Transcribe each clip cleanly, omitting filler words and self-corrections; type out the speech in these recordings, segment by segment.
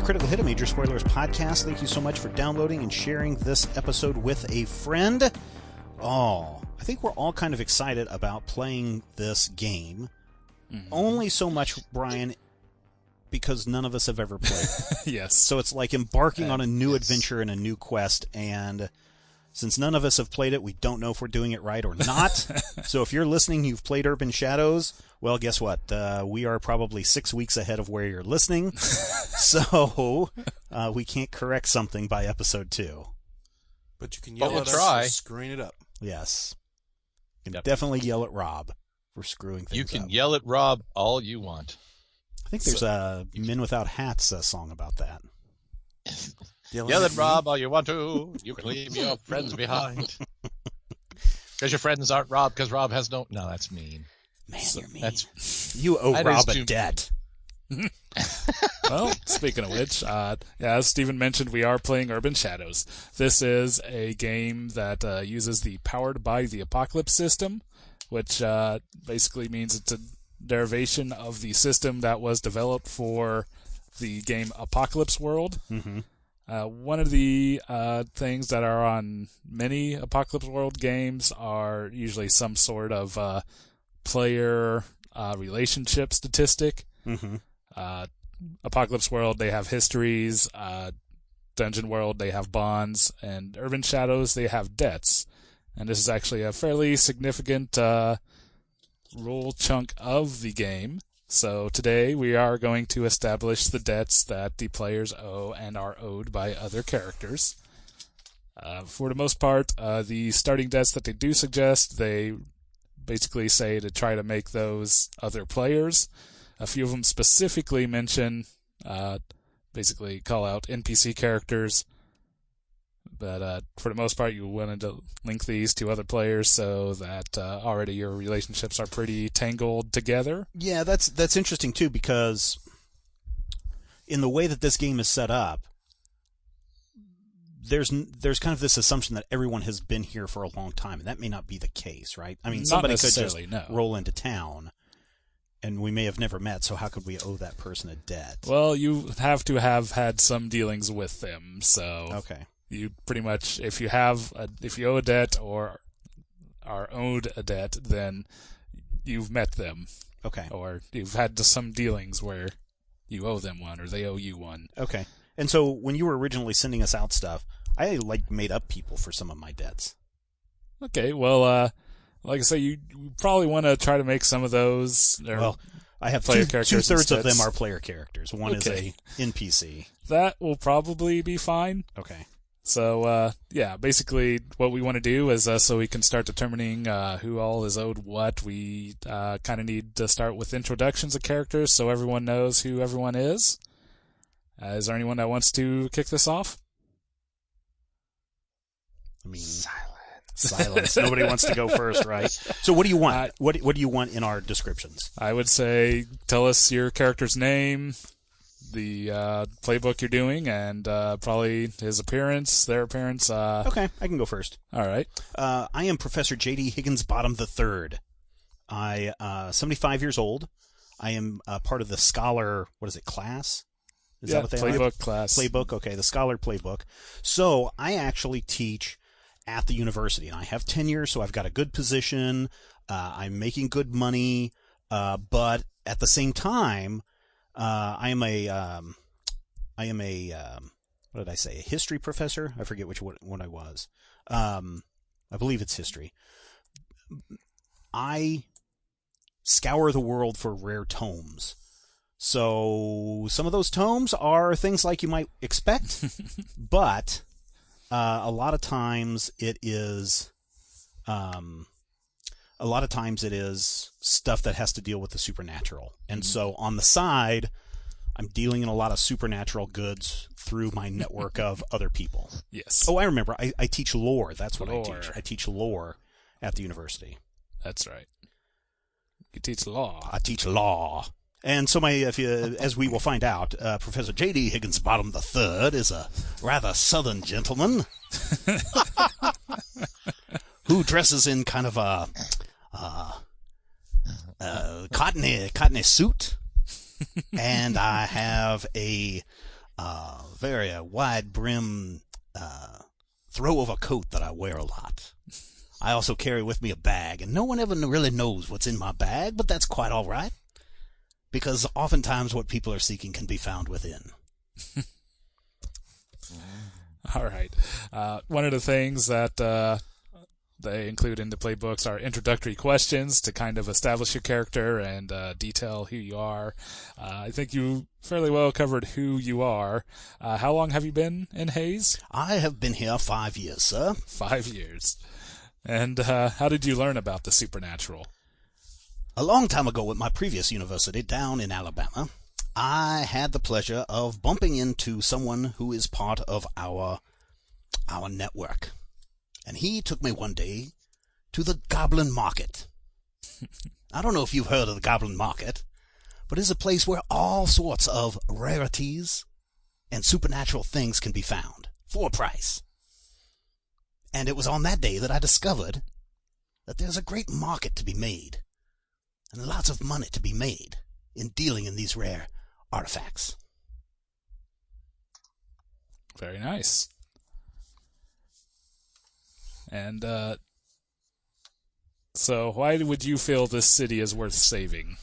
Critical Hit, a Major Spoilers podcast. Thank you so much for downloading and sharing this episode with a friend. Oh, I think we're all kind of excited about playing this game. Mm-hmm. Only so much, Brian, because none of us have ever played it. Yes. So it's like embarking on a new adventure and a new quest, and since none of us have played it, we don't know if we're doing it right or not. So if you're listening, you've played Urban Shadows, well, guess what? We are probably 6 weeks ahead of where you're listening. So we can't correct something by episode 2. But you can yell at us for screwing it up. Yes. You can definitely yell at Rob for screwing things up. You can yell at Rob all you want. I think there's a Men Without Hats song about that. Yell at Rob all you want to. You can leave your friends behind. Because your friends aren't Rob, because Rob has no... No, that's mean. Man, you're mean. You owe Rob a debt. Well, speaking of which, as Stephen mentioned, we are playing Urban Shadows. This is a game that uses the Powered by the Apocalypse system, which basically means it's a derivation of the system that was developed for the game Apocalypse World. Mm-hmm. One of the things that are on many Apocalypse World games are usually some sort of player relationship statistic. Mm-hmm. Apocalypse World, they have histories. Dungeon World, they have bonds. And Urban Shadows, they have debts. And this is actually a fairly significant rule chunk of the game. So today we are going to establish the debts that the players owe and are owed by other characters. For the most part, the starting debts that they do suggest, they basically say to try to make those other players. A few of them specifically mention, basically call out NPC characters. But for the most part, you wanted to link these to other players so that already your relationships are pretty tangled together. Yeah, that's interesting too, because in the way that this game is set up, there's kind of this assumption that everyone has been here for a long time, and that may not be the case, right? I mean, somebody could just roll into town, and we may have never met, so how could we owe that person a debt? Well, you have to have had some dealings with them, so... Okay. You pretty much, if you owe a debt or are owed a debt, then you've met them. Okay. Or you've had some dealings where you owe them one or they owe you one. Okay. And so when you were originally sending us out stuff, I made up people for some of my debts. Okay. Well, like I say, you probably want to try to make some of those. Well, I have player characters. 2/3 of them are player characters. One is a NPC. That will probably be fine. Okay. So, basically what we want to do is, so we can start determining who all is owed what, we kind of need to start with introductions of characters so everyone knows who everyone is. Is there anyone that wants to kick this off? I mean, silence. Nobody wants to go first, right? So what do you want? What do you want in our descriptions? I would say tell us your character's name, the playbook you're doing, and probably his appearance, their appearance. Okay, I can go first. All right. I am Professor J.D. Higginsbottom III. I 75 years old. I am part of the Scholar, class? Is that what they playbook class. Playbook, okay, the Scholar Playbook. So I actually teach at the university, and I have tenure, so I've got a good position. I'm making good money, but at the same time, I am a what did I say? A history professor? I forget what I was. I believe it's history. I scour the world for rare tomes. So some of those tomes are things like you might expect, but a lot of times it is stuff that has to deal with the supernatural. And so on the side, I'm dealing in a lot of supernatural goods through my network of other people. Yes. Oh, I remember. I teach lore. That's what I teach. I teach lore at the university. That's right. You teach law. I teach law. And so as we will find out, Professor J.D. Higginsbottom III is a rather southern gentleman who dresses in kind of a cottony suit, and I have a very wide brim throw over coat that I wear a lot. I also carry with me a bag, and no one ever really knows what's in my bag, but that's quite all right, because oftentimes what people are seeking can be found within. All right. One of the things that they include in the playbooks are introductory questions to kind of establish your character and detail who you are. I think you fairly well covered who you are. How long have you been in Hayes? I have been here 5 years, sir. 5 years. And how did you learn about the supernatural? A long time ago at my previous university down in Alabama, I had the pleasure of bumping into someone who is part of our network. And he took me one day to the Goblin Market. I don't know if you've heard of the Goblin Market, but it's a place where all sorts of rarities and supernatural things can be found for a price. And it was on that day that I discovered that there's a great market to be made and lots of money to be made in dealing in these rare artifacts. Very nice. And so why would you feel this city is worth saving?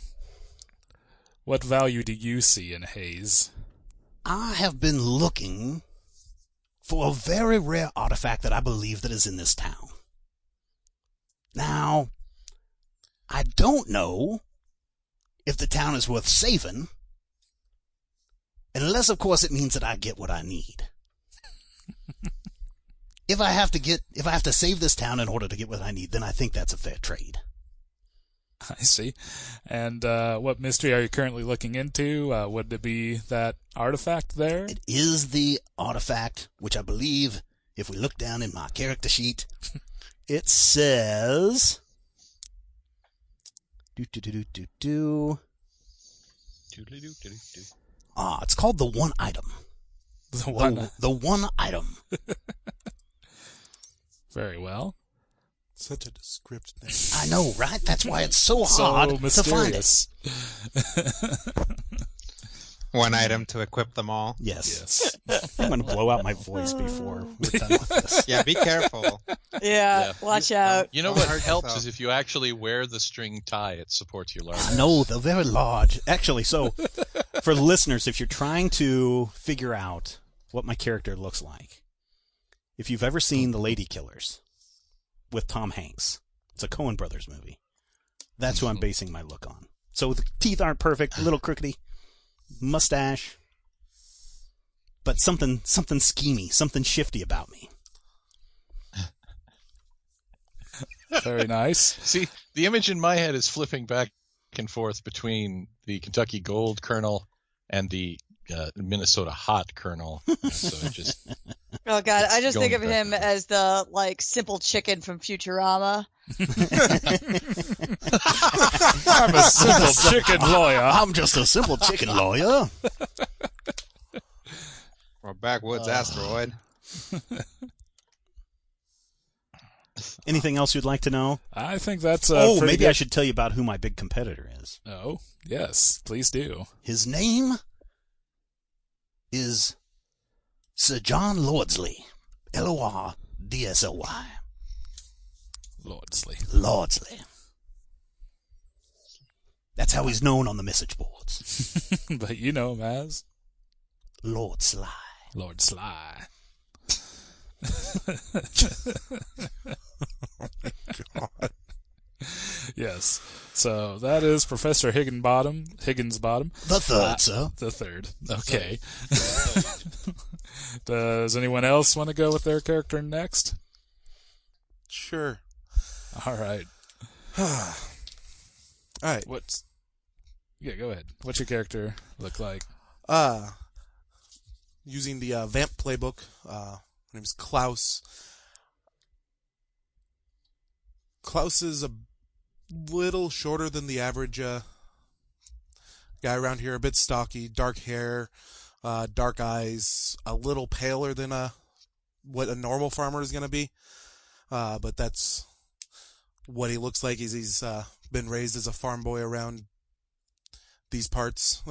What value do you see in Hayes? I have been looking for a very rare artifact that I believe that is in this town. Now, I don't know if the town is worth saving, unless, of course, it means that I get what I need. If I have to save this town in order to get what I need, then I think that's a fair trade. I see. And what mystery are you currently looking into? Would it be that artifact there? It is the artifact, which I believe, if we look down in my character sheet, it says... it's called the One Item. The One Item. Very well. Such a descriptive name. I know, right? That's why it's so hard to find it. One item to equip them all. Yes. I'm going to blow out my voice before we're done with this. Yeah, be careful. Yeah, watch out. You know what helps is if you actually wear the string tie, it supports your large. No, they're very large. Actually, so for listeners, if you're trying to figure out what my character looks like, if you've ever seen The Lady Killers with Tom Hanks, it's a Coen Brothers movie. That's who I'm basing my look on. So the teeth aren't perfect, a little crookedy, mustache, but something schemy, something shifty about me. Very nice. See, the image in my head is flipping back and forth between the Kentucky Gold Colonel and the Minnesota Hot Colonel. So just Oh God, I just think of him as the simple chicken from Futurama. I'm a simple chicken lawyer. I'm just a simple chicken lawyer. Or backwoods asteroid. Anything else you'd like to know? I think that's maybe good. I should tell you about who my big competitor is. Oh, yes, please do. His name is Sir John Lordsley. Lordsly. Lordsley. That's how he's known on the message boards. But you know him as Lord Sly. Lord Sly. God. Yes. So that is Professor Higginsbottom. The third, sir. The third. Okay. Does anyone else want to go with their character next? Sure. All right. All right. Yeah, go ahead. What's your character look like? Using the Vamp playbook. My name is Klaus. Klaus is a little shorter than the average guy around here. A bit stocky, dark hair, dark eyes, a little paler than what a normal farmer is going to be. But that's what he looks like. He's been raised as a farm boy around these parts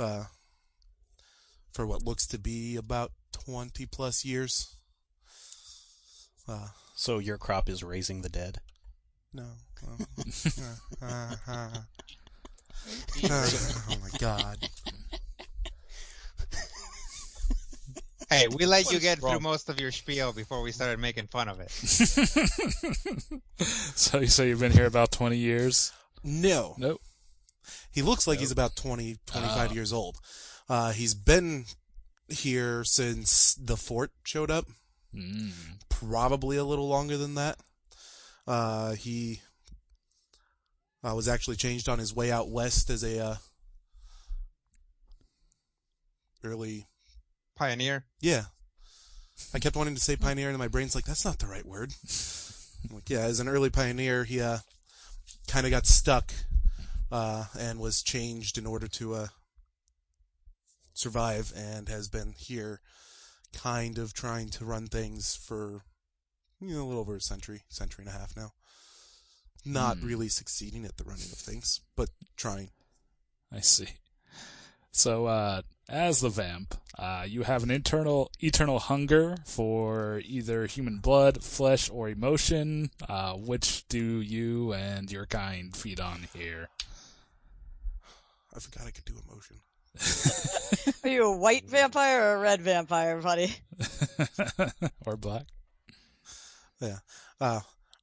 for what looks to be about 20 plus years. So your crop is raising the dead? No. Oh my god. Hey, we let you is get wrong? through most of your spiel before we started making fun of it. So you've been here about 20 years? No. Nope. He looks like he's about 20, 25 years old. He's been here since the fort showed up. Probably a little longer than that. He was actually changed on his way out west as a early... Pioneer. Yeah. I kept wanting to say pioneer, and my brain's like, that's not the right word. I'm like, yeah, as an early pioneer, he kind of got stuck and was changed in order to survive, and has been here kind of trying to run things for a little over a century and a half now. Not really succeeding at the running of things, but trying. I see. So, as the vamp, you have an eternal hunger for either human blood, flesh, or emotion. Which do you and your kind feed on here? I forgot I could do emotion. Are you a white vampire or a red vampire, buddy? Or black? Yeah.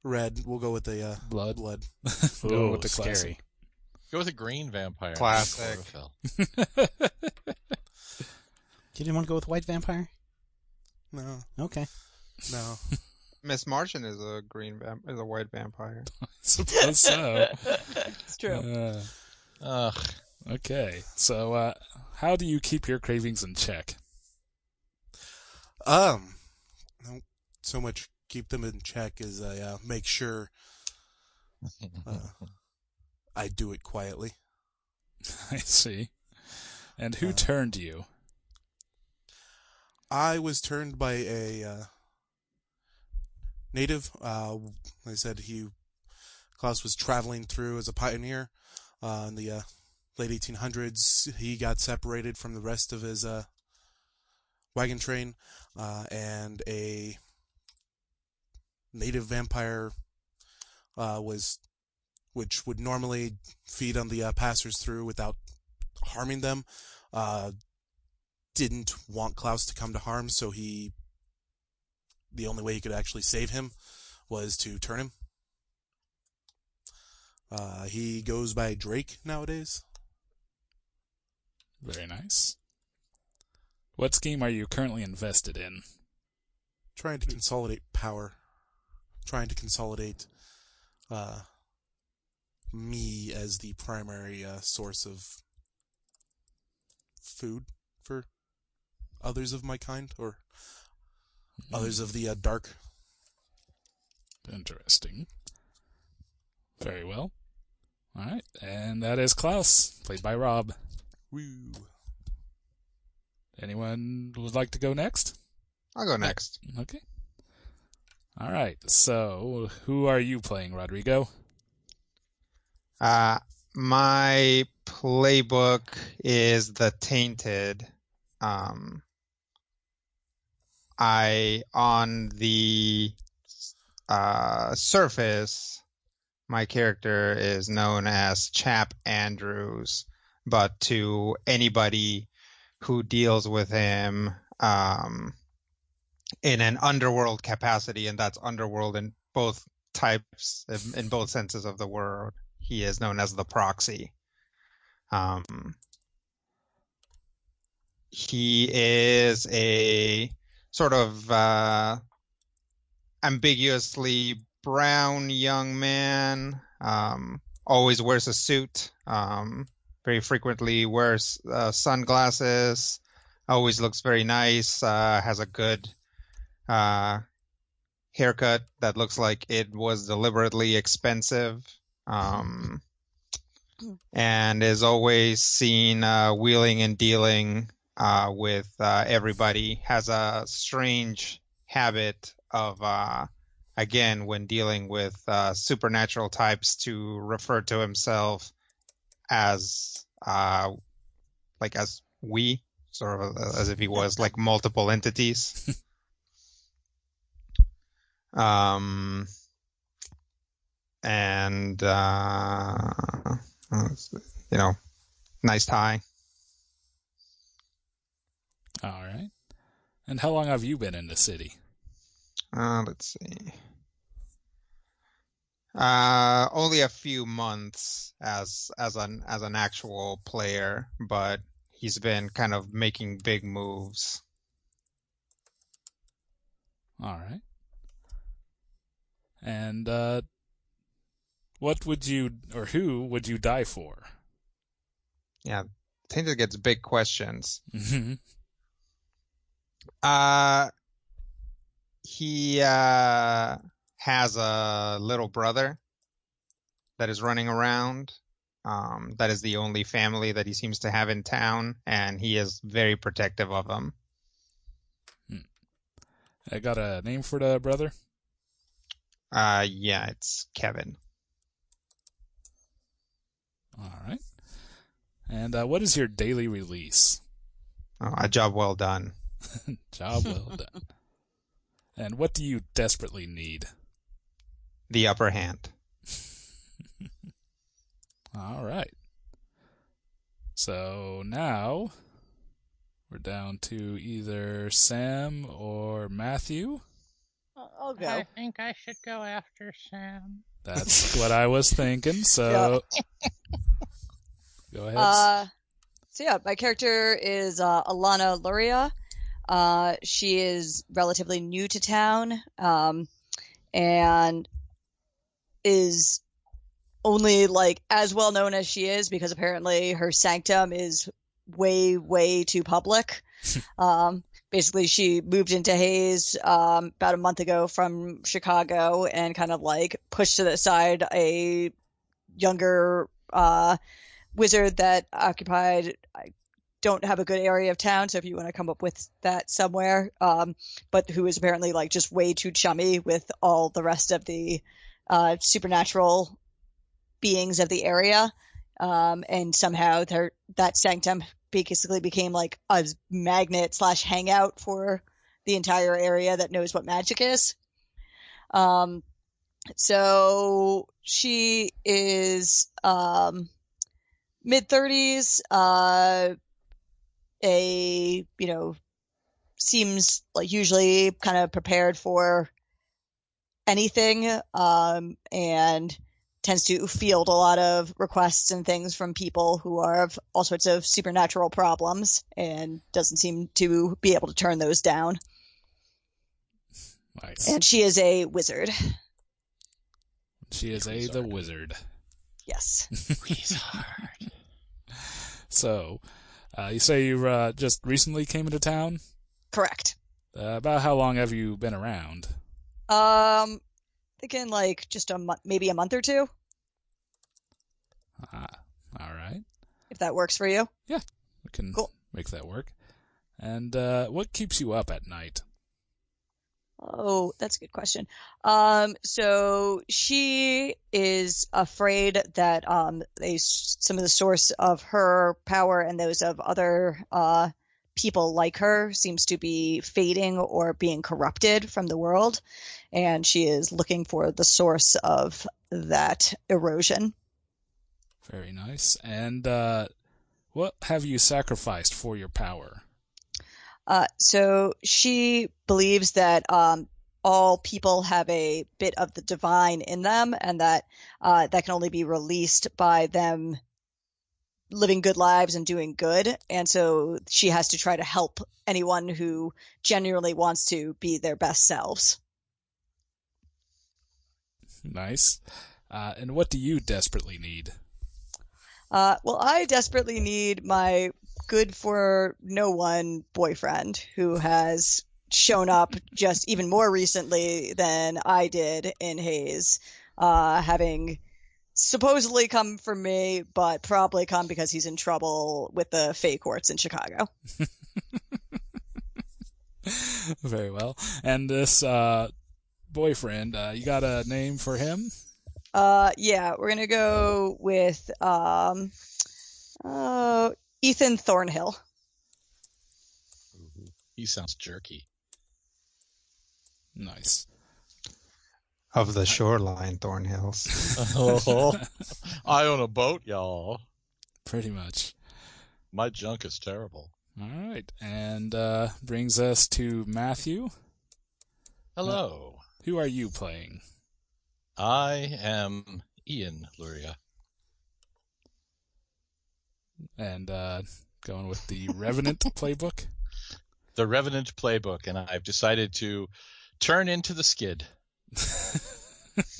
Red. We'll go with the Blood. blood. With the classic. scary. Go with a green vampire. Classic. Chlorophyll. You didn't want to go with white vampire? No. Okay. No. Miss Martian is a white vampire. I suppose so. It's true. Ugh. Okay. So, how do you keep your cravings in check? Don't so much keep them in check as I make sure I do it quietly. I see. And who turned you? I was turned by a native. Like I said, Klaus was traveling through as a pioneer in the late 1800s. He got separated from the rest of his wagon train, and a native vampire which would normally feed on the passers through without harming them, didn't want Klaus to come to harm, so the only way he could actually save him was to turn him. He goes by Drake nowadays. Very nice. What scheme are you currently invested in? Trying to consolidate power. Trying to consolidate me as the primary source of food for others of my kind, or others of the dark. Interesting. Very well. All right, and that is Klaus, played by Rob. Woo. Anyone would like to go next? I'll go next. Okay. All right, so who are you playing, Rodrigo? My playbook is the Tainted. On the surface, my character is known as Chap Andrews, but to anybody who deals with him in an underworld capacity, and that's underworld in both types, in both senses of the word, he is known as the Proxy. He is a sort of ambiguously brown young man, always wears a suit, very frequently wears sunglasses, always looks very nice, has a good haircut that looks like it was deliberately expensive, and is always seen wheeling and dealing with everybody. Has a strange habit of, again, when dealing with supernatural types, to refer to himself as as we. sort of as if he was like multiple entities. And nice tie. All right. And how long have you been in the city? Let's see. Only a few months as an actual player, but he's been kind of making big moves. All right. And what would you, or who would you die for? Yeah, Tainted gets big questions. Mm-hmm. He has a little brother that is running around. That is the only family that he seems to have in town, and he is very protective of them. I got a name for the brother? Yeah, it's Kevin. All right. And what is your daily release? Oh, a job well done. Job well done. And what do you desperately need? The upper hand. All right. So now we're down to either Sam or Matthew. I'll go. I think I should go after Sam. That's what I was thinking. So go ahead. So yeah, my character is Alana Luria. She is relatively new to town, and is only like as well known as she is because apparently her sanctum is way, way too public. Basically, she moved into Hayes about a month ago from Chicago and kind of like pushed to the side a younger wizard that occupied, I don't have a good area of town, so if you want to come up with that somewhere, but who is apparently like just way too chummy with all the rest of the supernatural beings of the area, and somehow that sanctum basically became like a magnet / hangout for the entire area that knows what magic is. So she is mid-30s, seems like usually kind of prepared for anything, and tends to field a lot of requests and things from people who are of all sorts of supernatural problems and doesn't seem to be able to turn those down. Nice. And she is a wizard. She is the wizard. Yes. Wizard. So, you say you just recently came into town? Correct. About how long have you been around? Thinking like just maybe a month or two. All right. If that works for you. Yeah, we can make that work. And what keeps you up at night? Oh, that's a good question. So she is afraid that some of the source of her power and those of other people like her seems to be fading or being corrupted from the world, and she is looking for the source of that erosion. Very nice. And what have you sacrificed for your power? So she believes that all people have a bit of the divine in them, and that that can only be released by them living good lives and doing good. And so she has to try to help anyone who genuinely wants to be their best selves. Nice. And what do you desperately need? Well, I desperately need my good for no one boyfriend who has shown up just even more recently than I did in Hayes, having supposedly come for me, but probably come because he's in trouble with the Fae courts in Chicago. Very well. And this boyfriend, you got a name for him? Yeah, we're gonna go with Ethan Thornhill. He sounds jerky. Nice. Of the shoreline, Thornhills. I own a boat, y'all. Pretty much. My junk is terrible. All right. And brings us to Matthew. Hello. Who are you playing? I am Ian Luria. And going with the Revenant playbook? The Revenant playbook, and I've decided to turn into the Skid.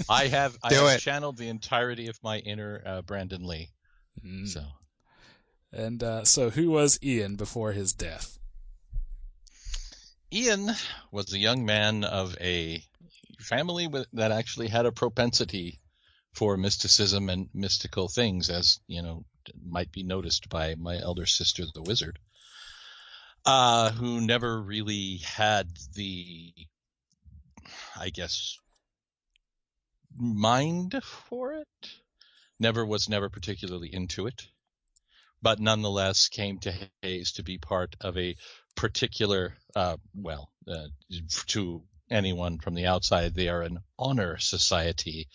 I have channeled the entirety of my inner Brandon Lee. So. And so who was Ian before his death? Ian was a young man of a family that actually had a propensity for mysticism and mystical things, as might be noticed by my elder sister, the wizard, who never really had the, I guess, mind for it. Was never particularly into it, but nonetheless came to Hayes to be part of a particular, to anyone from the outside, they are an honor society,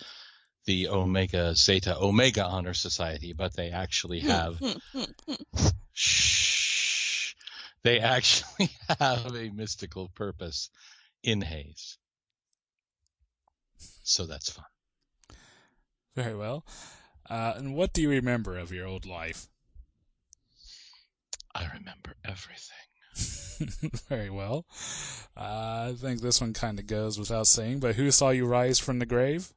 the Omega Zeta Omega Honor Society, but they actually have they actually have a mystical purpose in Hayes. So that's fun. Very well. And what do you remember of your old life? I remember everything. Very well. I think this one kind of goes without saying, but who saw you rise from the grave?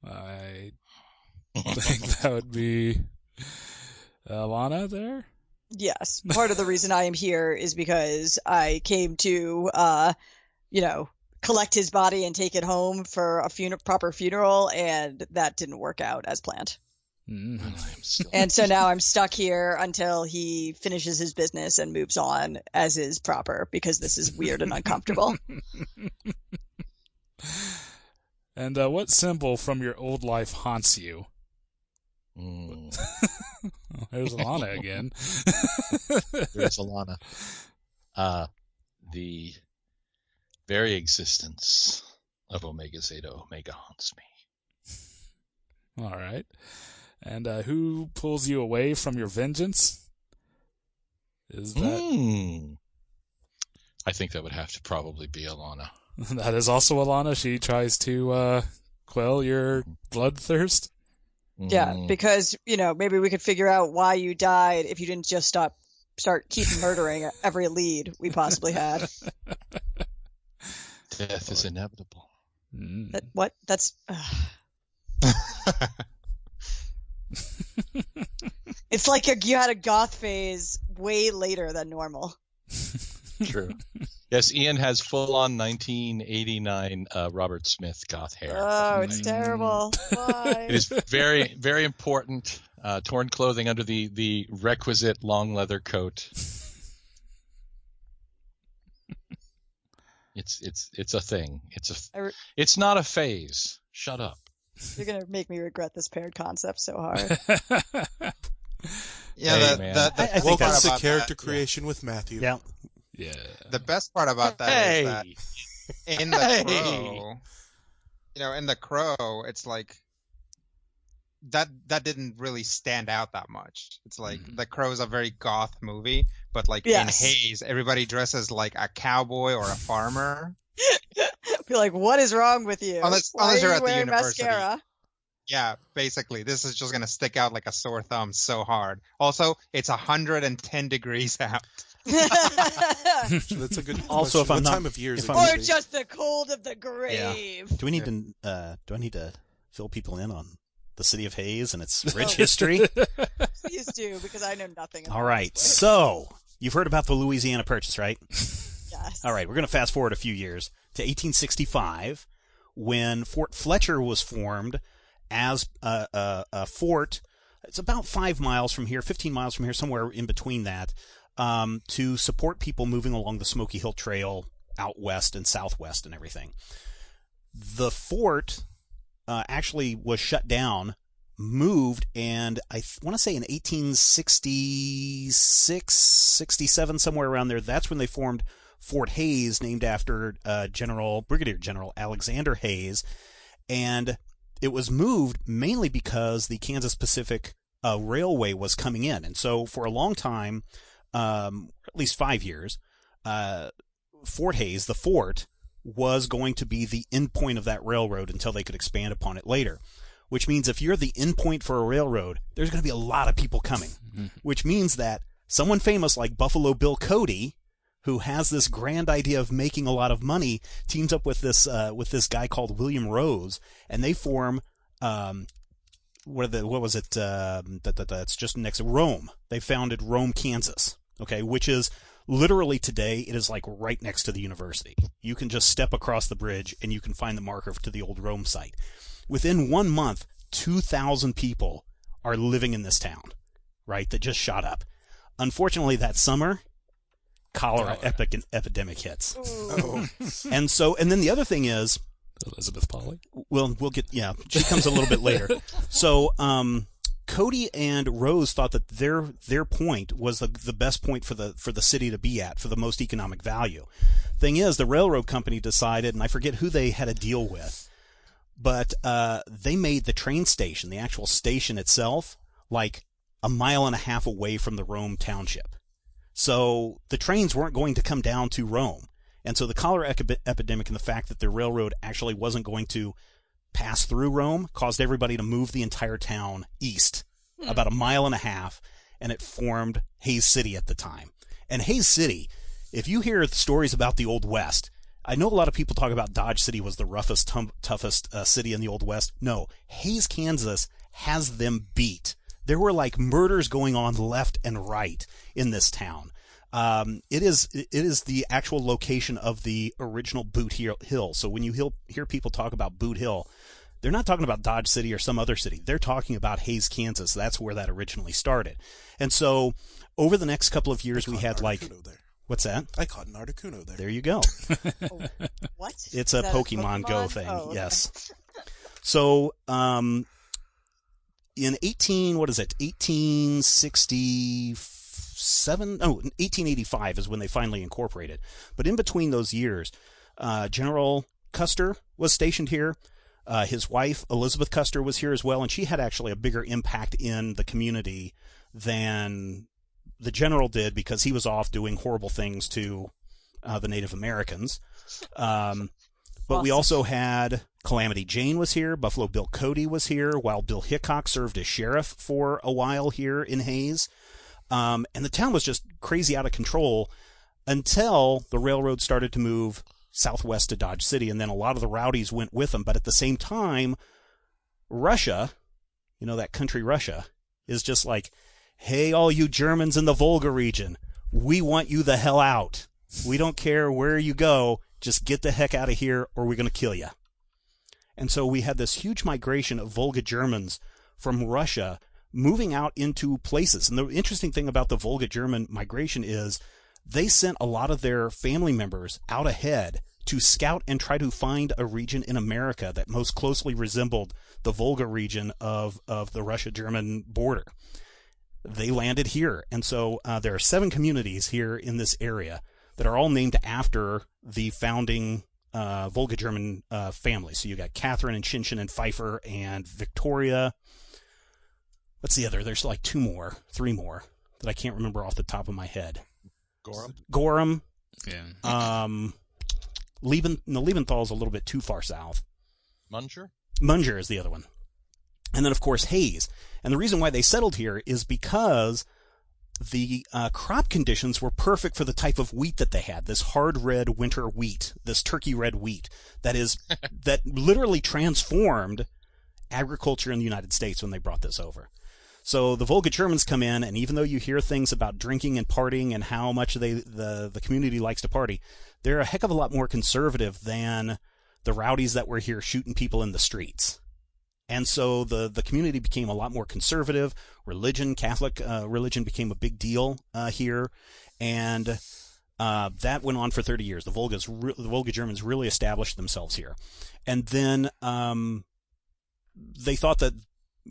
I think that would be Alana there. Yes. Part of the reason I am here is because I came to, collect his body and take it home for a proper funeral, and that didn't work out as planned. And so now I'm stuck here until he finishes his business and moves on as is proper, because this is weird and uncomfortable. And what symbol from your old life haunts you? There's Alana again. There's Alana. The very existence of Omega Zeta Omega haunts me. All right. And who pulls you away from your vengeance? Is that? I think that would have to probably be Alana. That is also Alana. She tries to quell your bloodthirst. Yeah, because, maybe we could figure out why you died if you didn't just keep murdering every lead we possibly had. Death is inevitable. What? That's... It's like you had a goth phase way later than normal. True. Yes, Ian has full-on 1989 Robert Smith goth hair. Oh, it's terrible. Why? It is very, very important. Torn clothing under the requisite long leather coat. It's a thing. It's not a phase. Shut up. You're gonna make me regret this paired concept so hard. Yeah, I think welcome that's to character creation with Matthew. Yeah. Yeah. The best part about that is that in the Crow, in the Crow, it's like that didn't really stand out that much. It's like the Crow is a very goth movie, but like in Hayes, everybody dresses like a cowboy or a farmer. Be like, what is wrong with you? Unless Why you're are at you the wearing university. mascara? Yeah, basically, this is just gonna stick out like a sore thumb so hard. Also, it's 110 degrees out. That's a good Also, if question. I'm What not- time of year is if it? I'm- Or gonna be? just the cold of the grave. Do I need to fill people in on the city of Hayes and its rich history? Please do, because I know nothing. All right. So you've heard about the Louisiana Purchase, right? Yes. All right. We're going to fast forward a few years to 1865, when Fort Fletcher was formed as a fort. It's about 5 miles from here, 15 miles from here, somewhere in between that, to support people moving along the Smoky Hill Trail out west and southwest and everything. The fort actually was shut down moved, and I want to say in 1866, 67, somewhere around there, that's when they formed Fort Hays, named after Brigadier General Alexander Hayes. And it was moved mainly because the Kansas Pacific Railway was coming in. And so for a long time, at least 5 years, Fort Hays, the fort, was going to be the end point of that railroad until they could expand upon it later. Which means if you're the end point for a railroad, there's going to be a lot of people coming. Which means that someone famous like Buffalo Bill Cody, who has this grand idea of making a lot of money, teams up with this guy called William Rose, and they form it's just next to Rome. They founded Rome, Kansas. Okay, which is literally today, it is like right next to the university. You can just step across the bridge and you can find the marker to the old Rome site. Within 1 month, 2,000 people are living in this town, right, that just shot up. Unfortunately, that summer, cholera epidemic hits. Oh. And then the other thing is, Elizabeth Polly? well, she comes a little bit later. So, Cody and Rose thought that their point was the best point for the city to be at, for the most economic value. Thing is, the railroad company decided, and I forget who they had a deal with, but they made the train station, the actual station itself, like a mile and a half away from the Rome township. So the trains weren't going to come down to Rome. And so the cholera epidemic and the fact that the railroad actually wasn't going to pass through Rome caused everybody to move the entire town east about a mile and a half, and it formed Hays City at the time. And Hays City, if you hear the stories about the Old West, I know a lot of people talk about Dodge City was the roughest, toughest city in the Old West. No, Hays, Kansas has them beat. There were like murders going on left and right in this town. It is the actual location of the original Boot Hill. So when you hear people talk about Boot Hill, they're not talking about Dodge City or some other city. They're talking about Hays, Kansas. That's where that originally started. And so over the next couple of years, we had like... What's that? I caught an Articuno there. There you go. What? It's a Pokemon Go thing. Oh, okay. Yes. So, in 1885 is when they finally incorporated. But in between those years, General Custer was stationed here. His wife, Elizabeth Custer, was here as well, and she had actually a bigger impact in the community than the general did, because he was off doing horrible things to the Native Americans. But we also had Calamity Jane was here. Buffalo Bill Cody was here, while Bill Hickok served as sheriff for a while here in Hays. And the town was just crazy out of control until the railroad started to move southwest to Dodge City, and then a lot of the rowdies went with them. But at the same time, Russia, that country Russia, is just like, hey, all you Germans in the Volga region, we want you the hell out. We don't care where you go. Just get the heck out of here or we're going to kill you. And so we had this huge migration of Volga Germans from Russia moving out into places. And the interesting thing about the Volga German migration is they sent a lot of their family members out ahead to scout and try to find a region in America that most closely resembled the Volga region of the Russia-German border. They landed here. And so there are 7 communities here in this area that are all named after the founding Volga German families. So you got Catherine and Shinshin and Pfeiffer and Victoria. What's the other? There's like 3 more that I can't remember off the top of my head. Gorham. Yeah. Liebenthal is a little bit too far south. Munger is the other one. And then, of course, Hays. And the reason why they settled here is because the crop conditions were perfect for the type of wheat that they had, this hard red winter wheat, this turkey red wheat that literally transformed agriculture in the United States when they brought this over. So the Volga Germans come in, and even though you hear things about drinking and partying and how much the community likes to party, they're a heck of a lot more conservative than the rowdies that were here shooting people in the streets. And so the community became a lot more conservative. Catholic religion became a big deal here, and that went on for 30 years. The Volga Germans really established themselves here, and then they thought that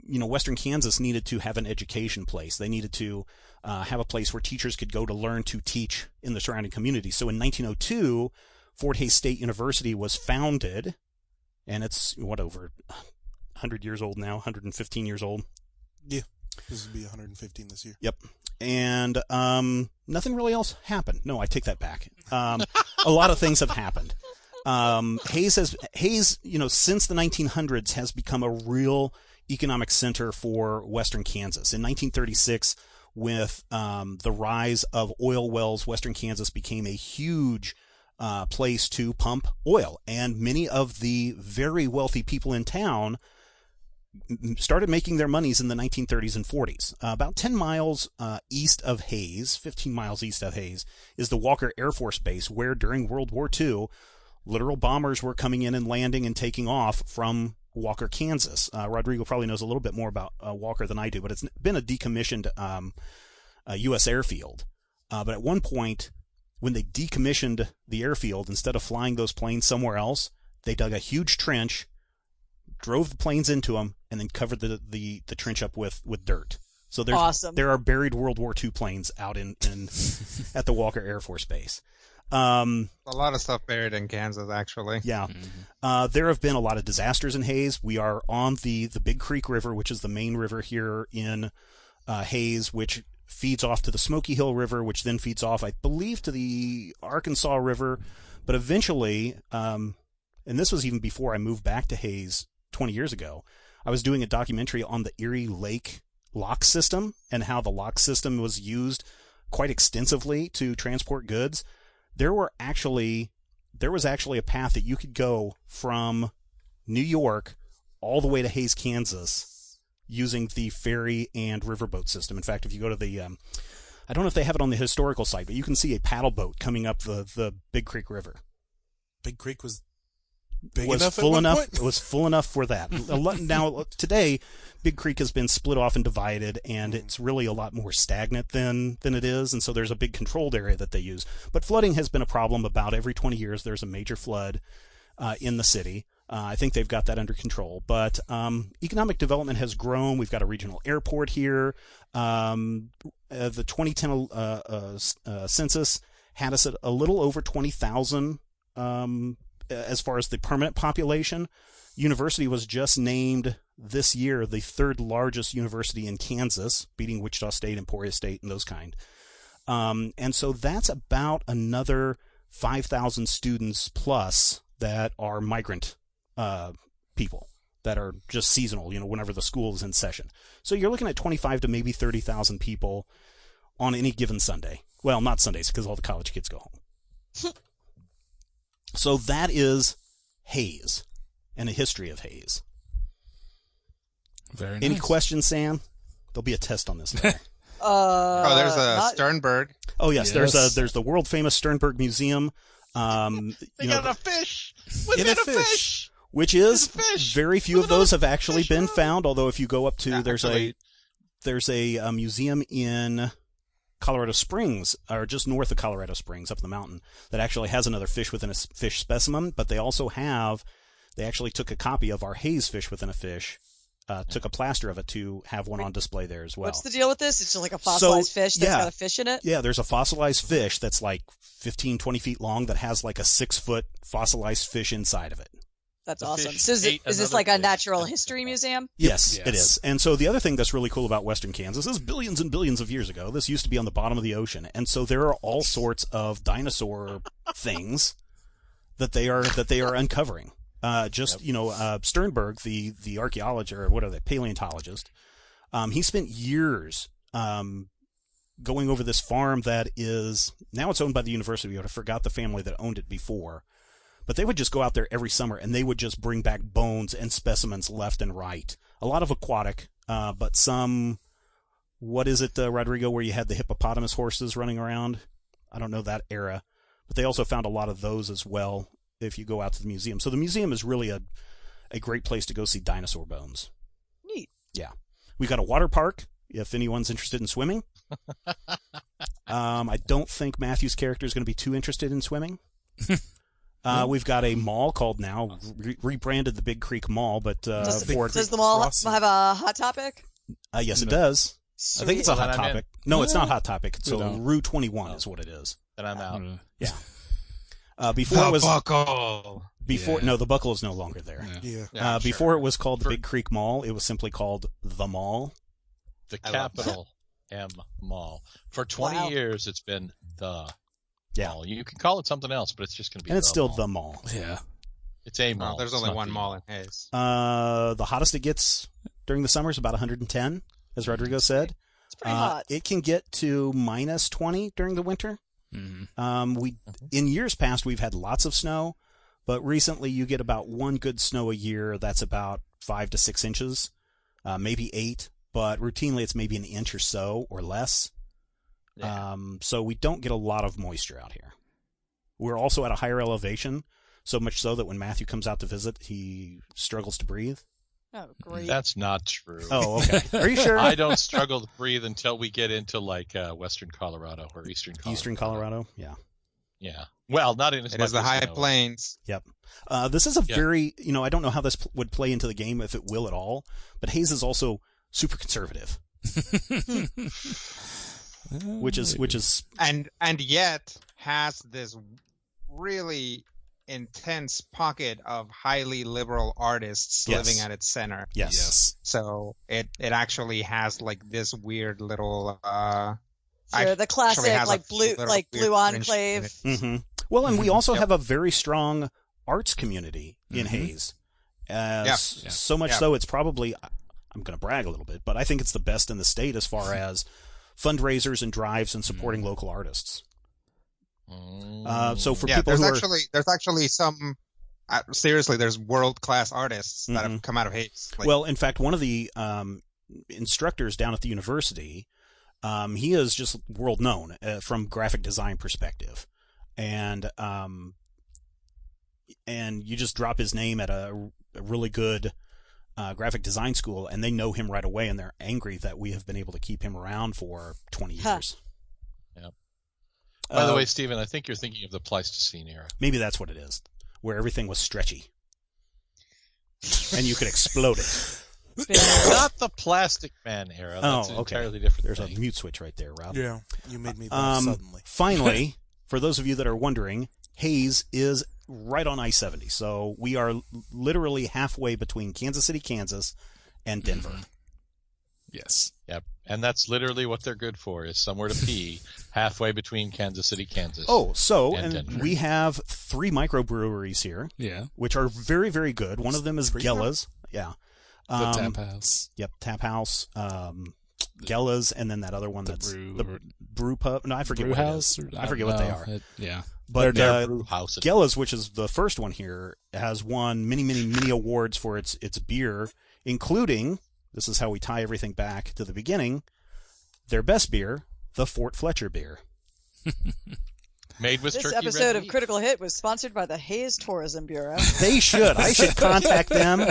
Western Kansas needed to have an education place. They needed to have a place where teachers could go to learn to teach in the surrounding community. So in 1902, Fort Hays State University was founded, and it's, over 100 years old now, 115 years old. Yeah, this will be 115 this year. Yep. And nothing really else happened. No, I take that back. A lot of things have happened. Hays, since the 1900s has become a real economic center for Western Kansas. In 1936, with the rise of oil wells, Western Kansas became a huge place to pump oil. And many of the very wealthy people in town started making their monies in the 1930s and 40s. About 10 miles east of Hays, 15 miles east of Hays, is the Walker Air Force Base, where during World War II, literal bombers were coming in and landing and taking off from Walker, Kansas. Rodrigo probably knows a little bit more about Walker than I do, but it's been a decommissioned U.S. airfield. But at one point, when they decommissioned the airfield, instead of flying those planes somewhere else, they dug a huge trench, drove the planes into them, and then covered the trench up with dirt. So Awesome. There are buried World War II planes out in at the Walker Air Force Base. A lot of stuff buried in Kansas, actually. Yeah. There have been a lot of disasters in Hays. We are on the Big Creek River, which is the main river here in Hays, which feeds off to the Smoky Hill River, which then feeds off, I believe, to the Arkansas River. But eventually, and this was even before I moved back to Hays 20 years ago, I was doing a documentary on the Erie Lake lock system and how the lock system was used quite extensively to transport goods. There was actually a path that you could go from New York all the way to Hays, Kansas, using the ferry and riverboat system. In fact, if you go to the, I don't know if they have it on the historical site, but you can see a paddle boat coming up the Big Creek River. Big Creek was full enough. It was full enough for that. Now today, Big Creek has been split off and divided, and it's really a lot more stagnant than it is, and so there's a big controlled area that they use. But flooding has been a problem. About every 20 years, there's a major flood in the city. I think they've got that under control. But economic development has grown. We've got a regional airport here. The 2010 census had us at a little over 20,000. As far as the permanent population. University was just named this year the third largest university in Kansas, beating Wichita State, Emporia State, and those kind. And so that's about another 5,000 students plus that are migrant people that are just seasonal, whenever the school is in session. So you're looking at 25 to maybe 30,000 people on any given Sunday. Well, not Sundays, because all the college kids go home. So that is Hays and a history of Hays. Very nice. Any questions, Sam? There'll be a test on this later. There's a Sternberg. Oh yes, there's the world famous Sternberg Museum. They got a fish within a fish, which is fish very few of those have actually been found. Although if you go up to there's a museum in Colorado Springs, or just north of Colorado Springs, up the mountain, that actually has another fish within a fish specimen. But they actually took a copy of our Hays fish within a fish, took a plaster of it to have one on display there as well. What's the deal with this? It's just like a fossilized fish that's got a fish in it? Yeah, there's a fossilized fish that's like 15, 20 feet long that has like a 6-foot fossilized fish inside of it. That's awesome. So is this like a natural history museum? Yes, it is. And so the other thing that's really cool about Western Kansas is billions and billions of years ago, this used to be on the bottom of the ocean. And so there are all sorts of dinosaur things that they are uncovering. Sternberg, the archaeologist, or what are they, paleontologist, he spent years going over this farm that is, now it's owned by the university. I forgot the family that owned it before. But they would just go out there every summer, and they would just bring back bones and specimens left and right. A lot of aquatic, but some, what is it, Rodrigo, where you had the hippopotamus horses running around? I don't know that era. But they also found a lot of those as well if you go out to the museum. So the museum is really a great place to go see dinosaur bones. Neat. Yeah. We've got a water park, if anyone's interested in swimming. I don't think Matthew's character is going to be too interested in swimming. We've got a mall called now, rebranded the Big Creek Mall, but Does for the mall have a Hot Topic? yes, it does. I think it's a Well, Hot then I'm Topic. No, it's not Hot Topic. It's a No. Rue 21 is what it is. Then I'm out. Before The it was Buckle. no, the Buckle is no longer there. Yeah. Yeah. Before it was called the Big Creek Mall, it was simply called the Mall. The I love capital M Mall. For 20 Wow. years, it's been the Yeah. mall. You can call it something else, but it's just going to be And it's still mall. the Mall. Yeah. It's a Well, mall. there's It's only not one the mall in Hayes. The hottest it gets during the summer is about 110, as Rodrigo said. It's pretty hot. It can get to minus 20 during the winter. Mm-hmm. In years past, we've had lots of snow, but recently you get about one good snow a year. That's about 5 to 6 inches, maybe 8, but routinely it's maybe an inch or so or less. Yeah. So we don't get a lot of moisture out here. We're also at a higher elevation, so much so that when Matthew comes out to visit, he struggles to breathe. Oh, great. That's not true. Oh, okay. Are you sure? I don't struggle to breathe until we get into like western Colorado or eastern Colorado. Eastern Colorado, yeah. Yeah. Well, not in as It much is the as, high you know, plains. Yep. This is a Yeah. very, I don't know how this would play into the game, if it will at all, but Hayes is also super conservative, which is And yet has this really intense pocket of highly liberal artists Yes. living at its center. yes. So it actually has like this weird little Sure, the classic has a like blue little like weird Blue fringe Enclave. in it. Hmm. Well, and we also Yep. have a very strong arts community in Hayes. So much Yeah. so it's probably, I'm going to brag a little bit, but I think it's the best in the state as far as fundraisers and drives and supporting local artists. So for Yeah, people there's who there's actually some seriously, there's world class artists that have come out of Hayes. Like, well, in fact, one of the instructors down at the university, he is just world known from graphic design perspective, and you just drop his name at a really good graphic design school, and they know him right away, and they're angry that we have been able to keep him around for 20 years. Yep. By the way, Stephen, I think you're thinking of the Pleistocene era. Maybe that's what it is, where everything was stretchy, and you could explode it. Not the Plastic Man era. That's an entirely different There's thing. a mute switch right there, Rob. Yeah, you made me laugh suddenly. Finally, for those of you that are wondering, Hayes is right on I-70. So we are literally halfway between Kansas City, Kansas, and Denver. Yes. Yep. And that's literally what they're good for, is somewhere to pee halfway between Kansas City, Kansas. Oh, so And and Denver. we have 3 microbreweries here, Yeah. which are very, very good. One of them is Gella's. Yeah. The Tap House. Yep, Tap House, Gella's, and then that other one that's the brew pub. No, I forget Brew what House? it is. I forget what they are. Yeah. But Their brew house. Gella's, which is the first one here, has won many, many, many awards for its beer, including, this is how we tie everything back to the beginning, their best beer, the Fort Fletcher beer. Made with This turkey episode red of meat. Critical Hit was sponsored by the Hayes Tourism Bureau. They should. I should contact them.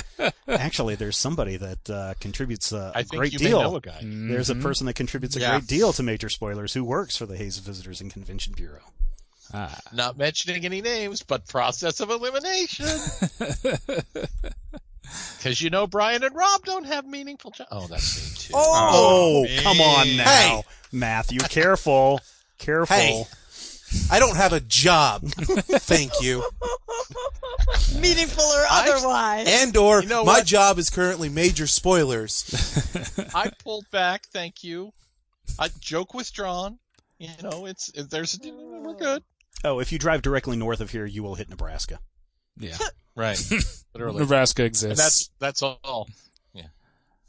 Actually, there's somebody that contributes a I think great you deal. may know a guy. There's a person that contributes a Yeah. great deal to Major Spoilers who works for the Hayes Visitors and Convention Bureau. Ah. Not mentioning any names, but process of elimination. Because you know Brian and Rob don't have meaningful jobs. Oh, that's me too. Oh, man. come on now. Hey. Matthew, careful. Careful. Hey. I don't have a job. Thank you. Meaningful or otherwise. And or You know my what? job is currently major spoilers. I pulled back. Thank you. Joke withdrawn. You know, we're good. Oh, if you drive directly north of here, you will hit Nebraska. Yeah. Right. Literally. Nebraska And exists. that's all.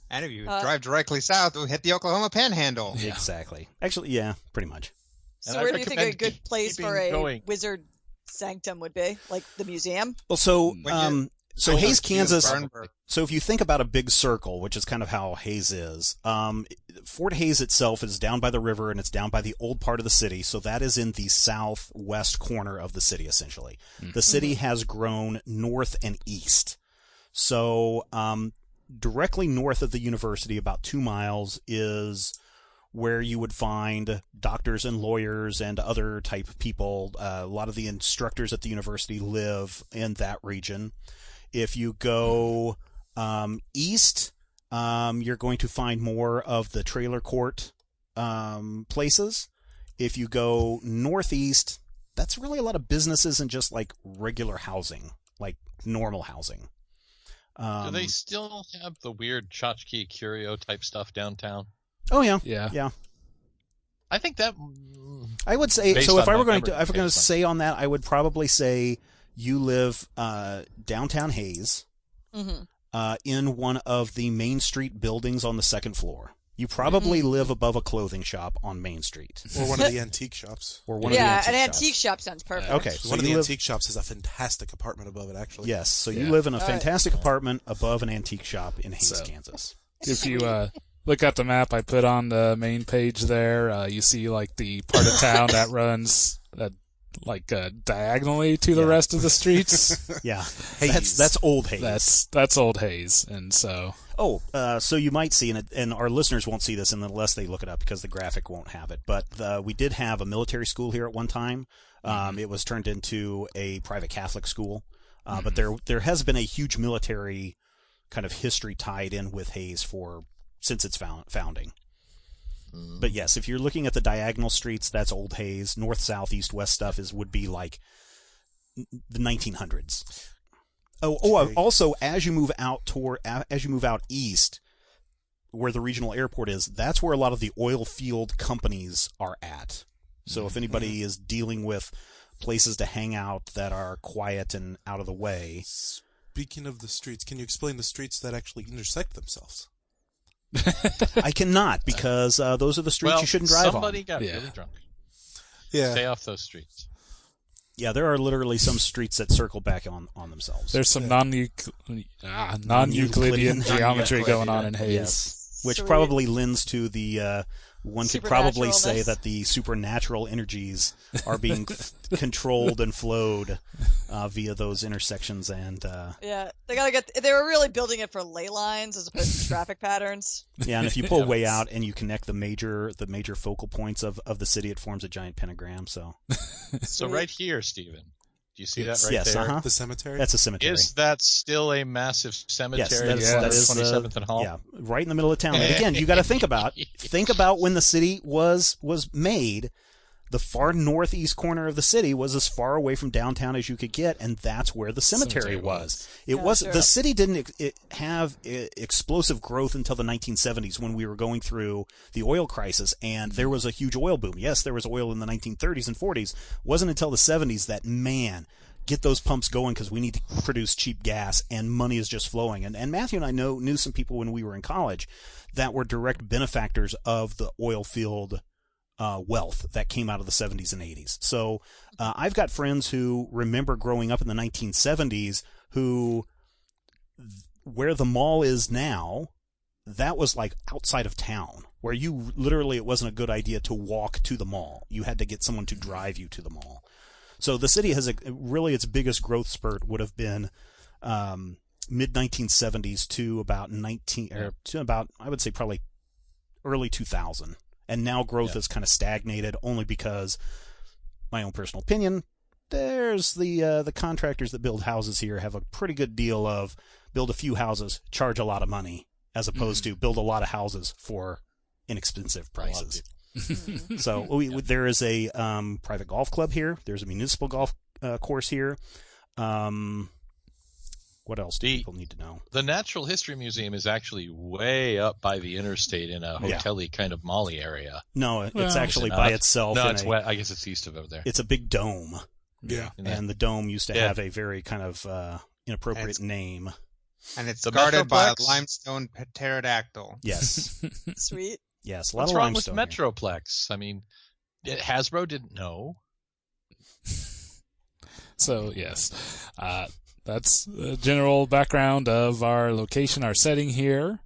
and if you drive directly south, you'll hit the Oklahoma Panhandle. Yeah. Exactly. Actually, yeah, pretty much. So And I where do you think a recommend good place keeping for a going. wizard sanctum would be? Like the museum? Well, so When so I Hayes, went to Kansas. Burnberg. So if you think about a big circle, which is kind of how Hayes is, Fort Hayes itself is down by the river and it's down by the old part of the city. So that is in the southwest corner of the city, essentially. The city has grown north and east. So directly north of the university, about 2 miles, is where you would find doctors and lawyers and other type of people. A lot of the instructors at the university live in that region. If you go east, you're going to find more of the trailer court places. If you go northeast, that's really a lot of businesses and just like regular housing, like normal housing. Do they still have the weird tchotchke curio type stuff downtown? Oh yeah, Yeah. yeah. I think that. I would say Based so. If on I were my going to, memory, if I were going to based on- say on that, I would probably say you live downtown Hayes, in one of the Main Street buildings on the second floor. You probably live above a clothing shop on Main Street, Or one of the antique shops. or one of the Yeah, antique an shops. antique shop sounds perfect. Okay, so One of you the live, antique shops has a fantastic apartment above it, actually. yes, so you Yeah. live in a All right. fantastic apartment above an antique shop in Hayes, So- Kansas. If you look at the map I put on the main page there, you see like the part of town that runs diagonally to the Yeah. rest of the streets. Yeah, Hayes. that's old Hayes. That's Old Hayes, and so So you might see, and our listeners won't see this unless they look it up because the graphic won't have it. But we did have a military school here at one time. It was turned into a private Catholic school, but there has been a huge military kind of history tied in with Hayes since its founding. But yes, if you're looking at the diagonal streets, that's Old Hayes. North, south, east, west stuff would be like the 1900s. Okay. Also, as you move out east, where the regional airport is, that's where a lot of the oil field companies are at. So if anybody is dealing with places to hang out that are quiet and out of the way, Speaking of the streets, can you explain the streets that actually intersect themselves? I cannot because those are the streets Well, you shouldn't drive somebody on. got Yeah. really drunk. Yeah. Stay off those streets. Yeah, there are literally some streets that circle back on themselves. there's some non-Euclidean geometry going on in Hayes. Yes, which Sweet. probably lends to the one could probably say Supernaturalness. that the supernatural energies are being controlled and flowed via those intersections and Yeah, they were really building it for ley lines as opposed to traffic patterns. yeah, and if you pull way out and you connect the major focal points of the city, it forms a giant pentagram. So So right here, Stephen, do you see that right yes, there? uh-huh. The cemetery? That's a cemetery. Is that still a massive cemetery? Yes, that is 27th and Hall. Yeah, right in the middle of town. And again, you got to think about when the city was made. The far northeast corner of the city was as far away from downtown as you could get, and that's where the cemetery was. It Yeah, was sure. the city didn't have explosive growth until the 1970s when we were going through the oil crisis, and there was a huge oil boom. Yes, there was oil in the 1930s and 40s. It wasn't until the 70s that get those pumps going because we need to produce cheap gas and money is just flowing. And Matthew and I knew some people when we were in college that were direct benefactors of the oil field wealth that came out of the 70s and 80s. So I've got friends who remember growing up in the 1970s where the mall is now, that was like outside of town where you literally, it wasn't a good idea to walk to the mall. You had to get someone to drive you to the mall. So the city has really its biggest growth spurt would have been mid 1970s to about I would say probably early 2000. And now growth has kind of stagnated only because, my own personal opinion, there's the contractors that build houses here have a pretty good deal of build a few houses, charge a lot of money, as opposed to build a lot of houses for inexpensive prices. So there is a private golf club here. There's a municipal golf course here. What else do people need to know? The Natural History Museum is actually way up by the interstate in a hotel-y kind of mall-y area. No, it's Well, actually Is it by not? itself. No, it's west. I guess it's east of over there. It's a big dome. Yeah. And the dome used to have a very kind of inappropriate And name. And it's The guarded by a Metroplex? limestone pterodactyl. Yes. Sweet. Yes. A lot What's of wrong with limestone here. Metroplex? I mean, Hasbro didn't know. So yes, that's the general background of our location, our setting here.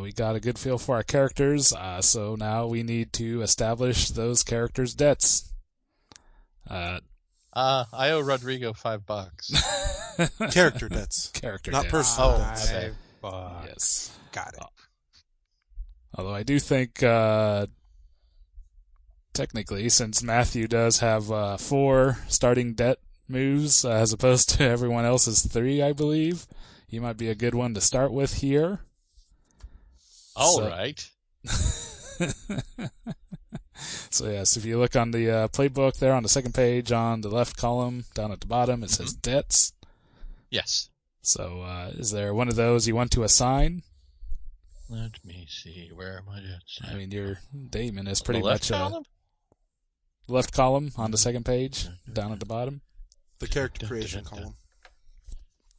We got a good feel for our characters, so now we need to establish those characters' debts. I owe Rodrigo $5. Character debts. Character Not debts. personal Oh, debts. okay. Yes. Got it. Although I do think technically, since Matthew does have 4 starting debt moves as opposed to everyone else's 3, I believe. He might be a good one to start with here. All right. So yes, if you look on the playbook there on the second page on the left column down at the bottom, it says debts. Yes. So is there one of those you want to assign? Let me see. Where am I at? I mean, your Damon is pretty The left much column? left column on the second page down at the bottom. The character creation column.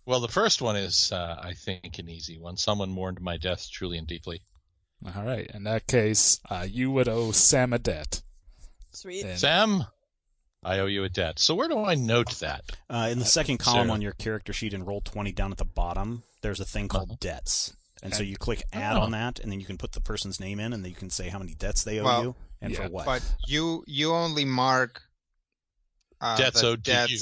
Well, the first one is, I think, an easy one. Someone mourned my death truly and deeply. All right. In that case, you would owe Sam a debt. Sweet. And Sam, I owe you a debt. So where do I note that? In the second column Sarah. on your character sheet in Roll 20 down at the bottom, there's a thing called debts. And so you click add on that, and then you can put the person's name in, and then you can say how many debts they owe you and for what. But you only mark Debts the owed to you.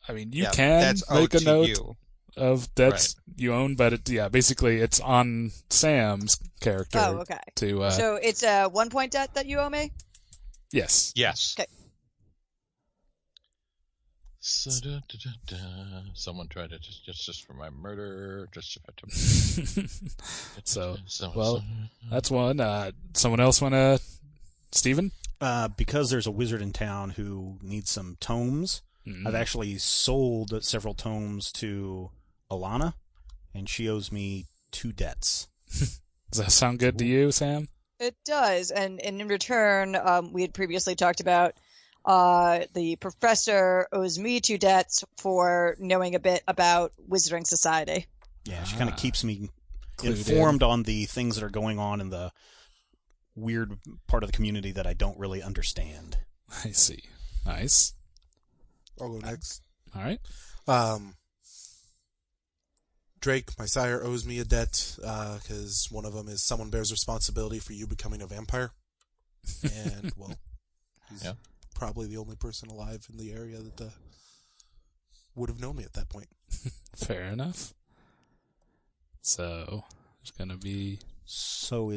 I mean, you Yeah, can that's make owed a to note you. of debts you own, but basically it's on Sam's character. Oh, okay. To So it's a 1 point debt that you owe me? yes. Yes. Okay. So, someone tried to just for my murder. So, well, that's one. Someone else want to... Steven? Because there's a wizard in town who needs some tomes, I've actually sold several tomes to Alana, and she owes me 2 debts. Does that sound good to you, Sam? It does. And in return, we had previously talked about the professor owes me 2 debts for knowing a bit about Wizarding Society. Yeah, she kind of keeps me Clued informed on the things that are going on in the weird part of the community that I don't really understand. I see. Nice. I'll go next. All right. Drake, my sire, owes me a debt because one of them is someone bears responsibility for you becoming a vampire. And, well, he's probably the only person alive in the area that would have known me at that point. Fair enough. So, there's going to be... So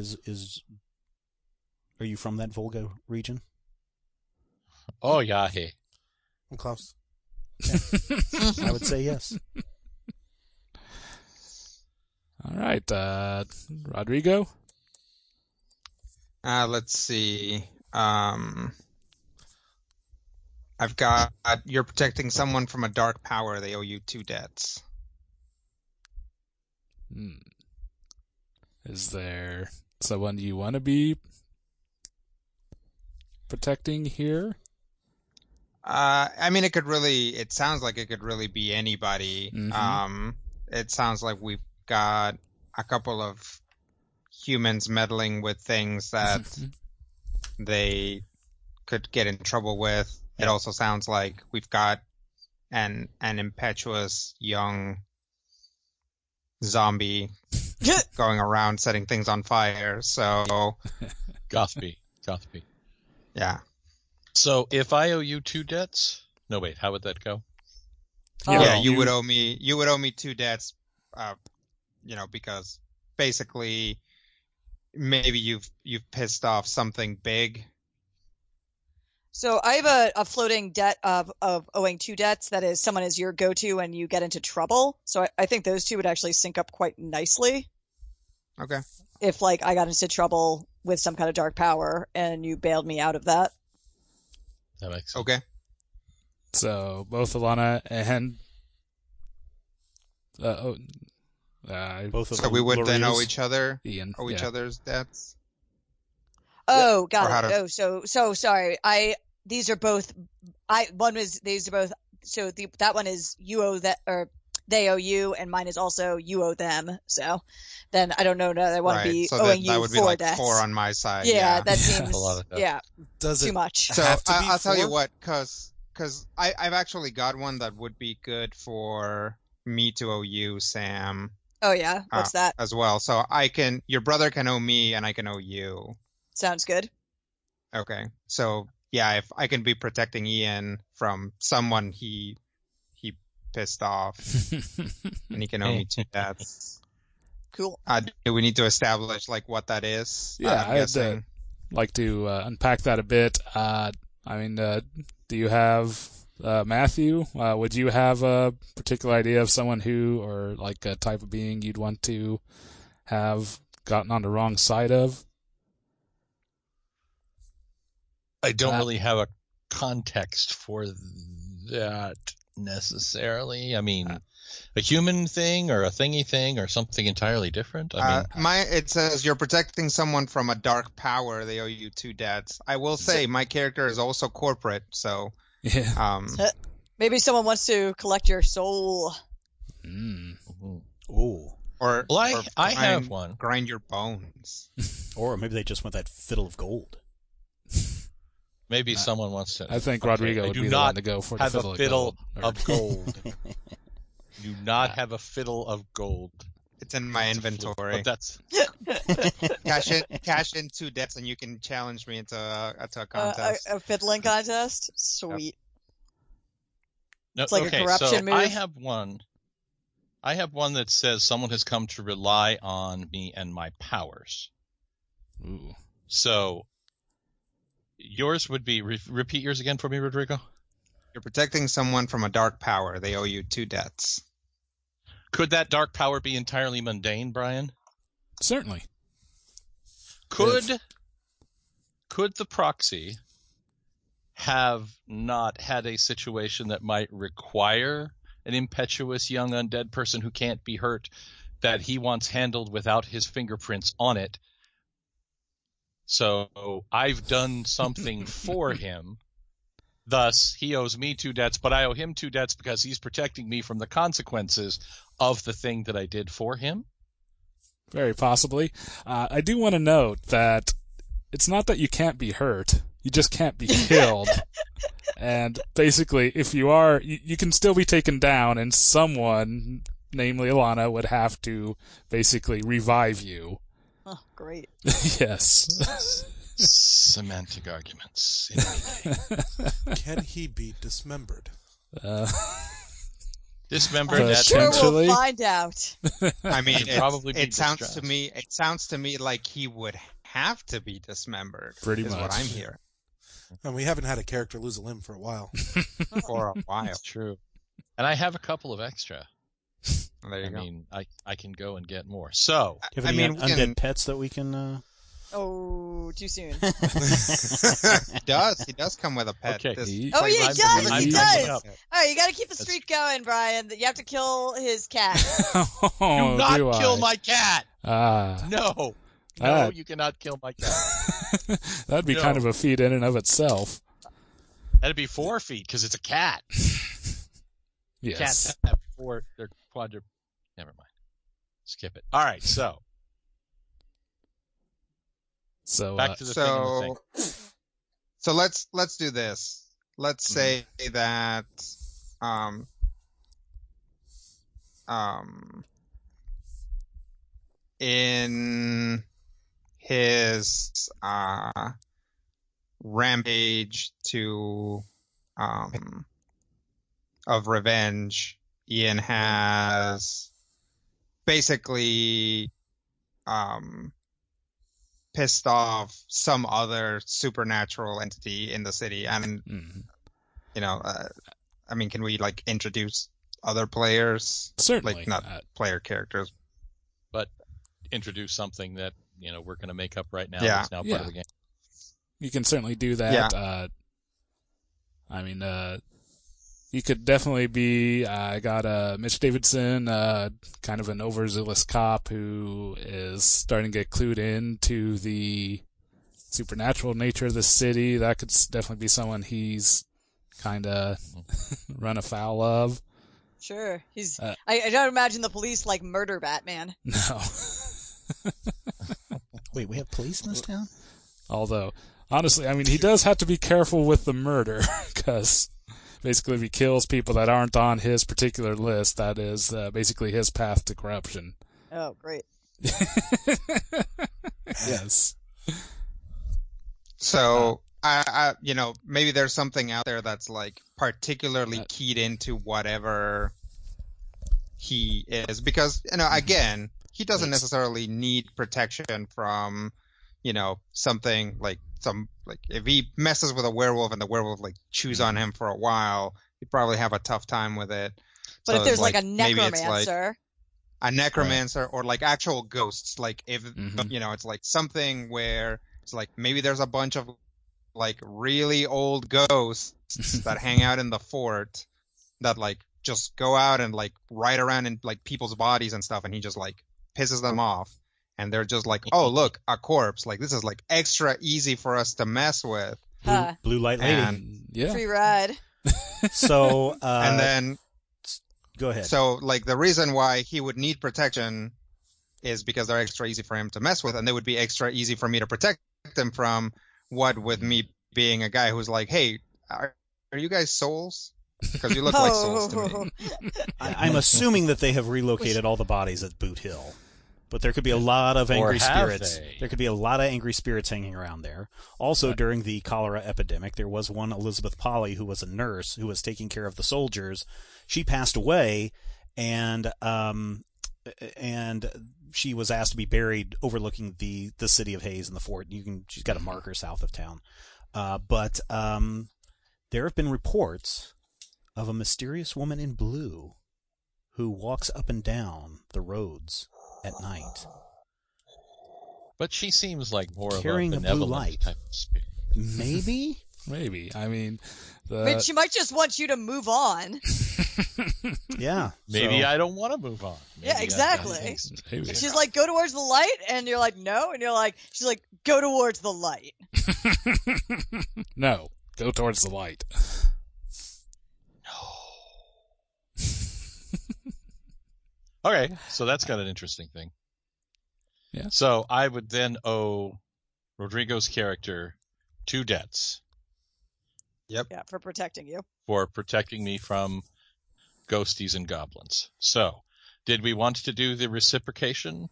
are you from that Volga region? Oh, yeah, hey. I'm Klaus. I would say yes. All right. Rodrigo? Let's see. I've got you're protecting someone from a dark power. They owe you 2 debts. Is there someone you want to be protecting here? I mean, it sounds like it could really be anybody. It sounds like we've got a couple of humans meddling with things that they could get in trouble with. It also sounds like we've got an impetuous young zombie going around setting things on fire. So, Gothby. yeah. So if I owe you 2 debts, no wait, how would that go? Yeah, you would owe me 2 debts, because basically maybe you've pissed off something big. So I have a floating debt of owing 2 debts. That is, someone is your go-to and you get into trouble. So I think those 2 would actually sync up quite nicely. Okay. If, I got into trouble with some kind of dark power and you bailed me out of that. That makes sense. Okay. So, both Alana and... Both of So them, we would then owe Loria's. each other Ian. each other's debts. Oh, Or got how it. to- Oh, so sorry. These are both. These are both. So that one is you owe that, or they owe you, and mine is also you owe them. So then I don't know that I want to be so owing that you would be 4 like debts. 4 on my side. Yeah, that seems A lot of that. yeah Does too it much. So have to be I'll tell you 4? what, because I've actually got one that would be good for me to owe you, Sam, Oh yeah, what's that? as well. So your brother can owe me, and I can owe you. Sounds good. Okay. So yeah, if I can be protecting Ian from someone he pissed off, and he can owe me 2 debts. Cool. Do we need to establish what that is? Yeah, I'm guessing. like to unpack that a bit. Do you have Matthew? Would you have a particular idea of someone who, or like a type of being you'd want to have gotten on the wrong side of? I don't really have a context for that necessarily. I mean, a human thing or a thingy thing or something entirely different. It says you're protecting someone from a dark power. They owe you 2 debts. I will say my character is also corporate, so yeah. Maybe someone wants to collect your soul. Ooh. Or I have one. Grind your bones. Or maybe they just want that fiddle of gold. Maybe someone wants to. I think Rodrigo would be the one to go for the fiddle of gold. Do not have a fiddle of gold. It's in my inventory. But that's cash in 2 debts, and you can challenge me into a contest. A fiddling contest? Sweet. No, It's like a corruption move. I have one that says someone has come to rely on me and my powers. Ooh. So yours would be repeat yours again for me, Rodrigo. You're protecting someone from a dark power. They owe you 2 debts. Could that dark power be entirely mundane, Brian? Certainly. Could the proxy have not had a situation that might require an impetuous young undead person who can't be hurt that he wants handled without his fingerprints on it? So I've done something for him. Thus, he owes me 2 debts, but I owe him 2 debts because he's protecting me from the consequences of the thing that I did for him. Very possibly. I do want to note that it's not that you can't be hurt. You just can't be killed. And basically, if you are, you can still be taken down, and someone, namely Alana, would have to basically revive you. Oh, great. Yes. Semantic arguments. Can he be dismembered? Dismembered. I'm sure Potentially. we'll find out. I mean, probably be it sounds distressed. to me like he would have to be dismembered. Pretty is much. what I'm hearing. And we haven't had a character lose a limb for a while. For a while. That's true. And I have a couple of extra. There you I go. mean, I can go and get more. So, Do you have any undead pets that we can... Oh, too soon. He does come with a pet. Okay. Oh, yeah, he does. I'm He coming does. up. All right, you got to keep the streak going, Brian. You have to kill his cat. Oh, Do not do kill I? my cat. Ah. No, you cannot kill my cat. That'd be No. kind of a feat in and of itself. That'd be 4 feet because it's a cat. Yes. Cats have 4. They're quadruple. Never mind. Skip it. All right. So So, back to the thing. And the thing. So let's do this. Let's say that in his rampage of revenge, Ian has basically pissed off some other supernatural entity in the city, and I mean, can we introduce other players? Certainly. Not player characters. But introduce something that we're going to make up right now. Yeah. That's now part of the game. You can certainly do that. Yeah. You could definitely be. I got Mitch Davidson, kind of an overzealous cop who is starting to get clued into the supernatural nature of the city. That could definitely be someone he's kind of run afoul of. Sure. I don't imagine the police murder Batman. No. Wait, we have police in this town? Although, honestly, he does have to be careful with the murder, because basically if he kills people that aren't on his particular list, that is basically his path to corruption. Oh, great. Yes. So, maybe there's something out there that's particularly keyed into whatever he is, because again, he doesn't necessarily need protection from something like if he messes with a werewolf and the werewolf like chews on him for a while, he'd probably have a tough time with it. But So if there's like a maybe it's necromancer, a necromancer or like actual ghosts, like if Mhm. it's like something where it's like maybe there's a bunch of like really old ghosts that hang out in the fort that like just go out and like ride around in like people's bodies and stuff, and he just like pisses them off, and they're just like, oh look, a corpse, like this is like extra easy for us to mess with. Blue light lady. And Yeah. free ride. So and then go ahead. so like the reason why he would need protection is because they're extra easy for him to mess with, and they would be extra easy for me to protect him from. What with me being a guy who's like, hey, are you guys souls? Because you look like souls to me. I'm assuming that they have relocated all the bodies at Boot Hill. But there could be a lot of angry have spirits. they? There could be a lot of angry spirits hanging around there. Also, during the cholera epidemic, there was one Elizabeth Polly who was a nurse who was taking care of the soldiers. She passed away, and she was asked to be buried overlooking the city of Hayes in the fort. She's got a marker south of town. But there have been reports of a mysterious woman in blue who walks up and down the roads at night. But she seems like more Carrying a of a blue benevolent light. type of spirit. Maybe? Maybe. I mean, I mean, she might just want you to move on. Yeah. Maybe so- I don't want to move on. Maybe Yeah, I've exactly. done things- Maybe. And she's like, go towards the light, and you're like, no, and you're like, she's like, go towards the light. No, go towards the light. Okay, so that's got an interesting thing. Yeah. So I would then owe Rodrigo's character 2 debts Yeah, for protecting you. for protecting me from ghosties and goblins. So, did we want to do the reciprocation?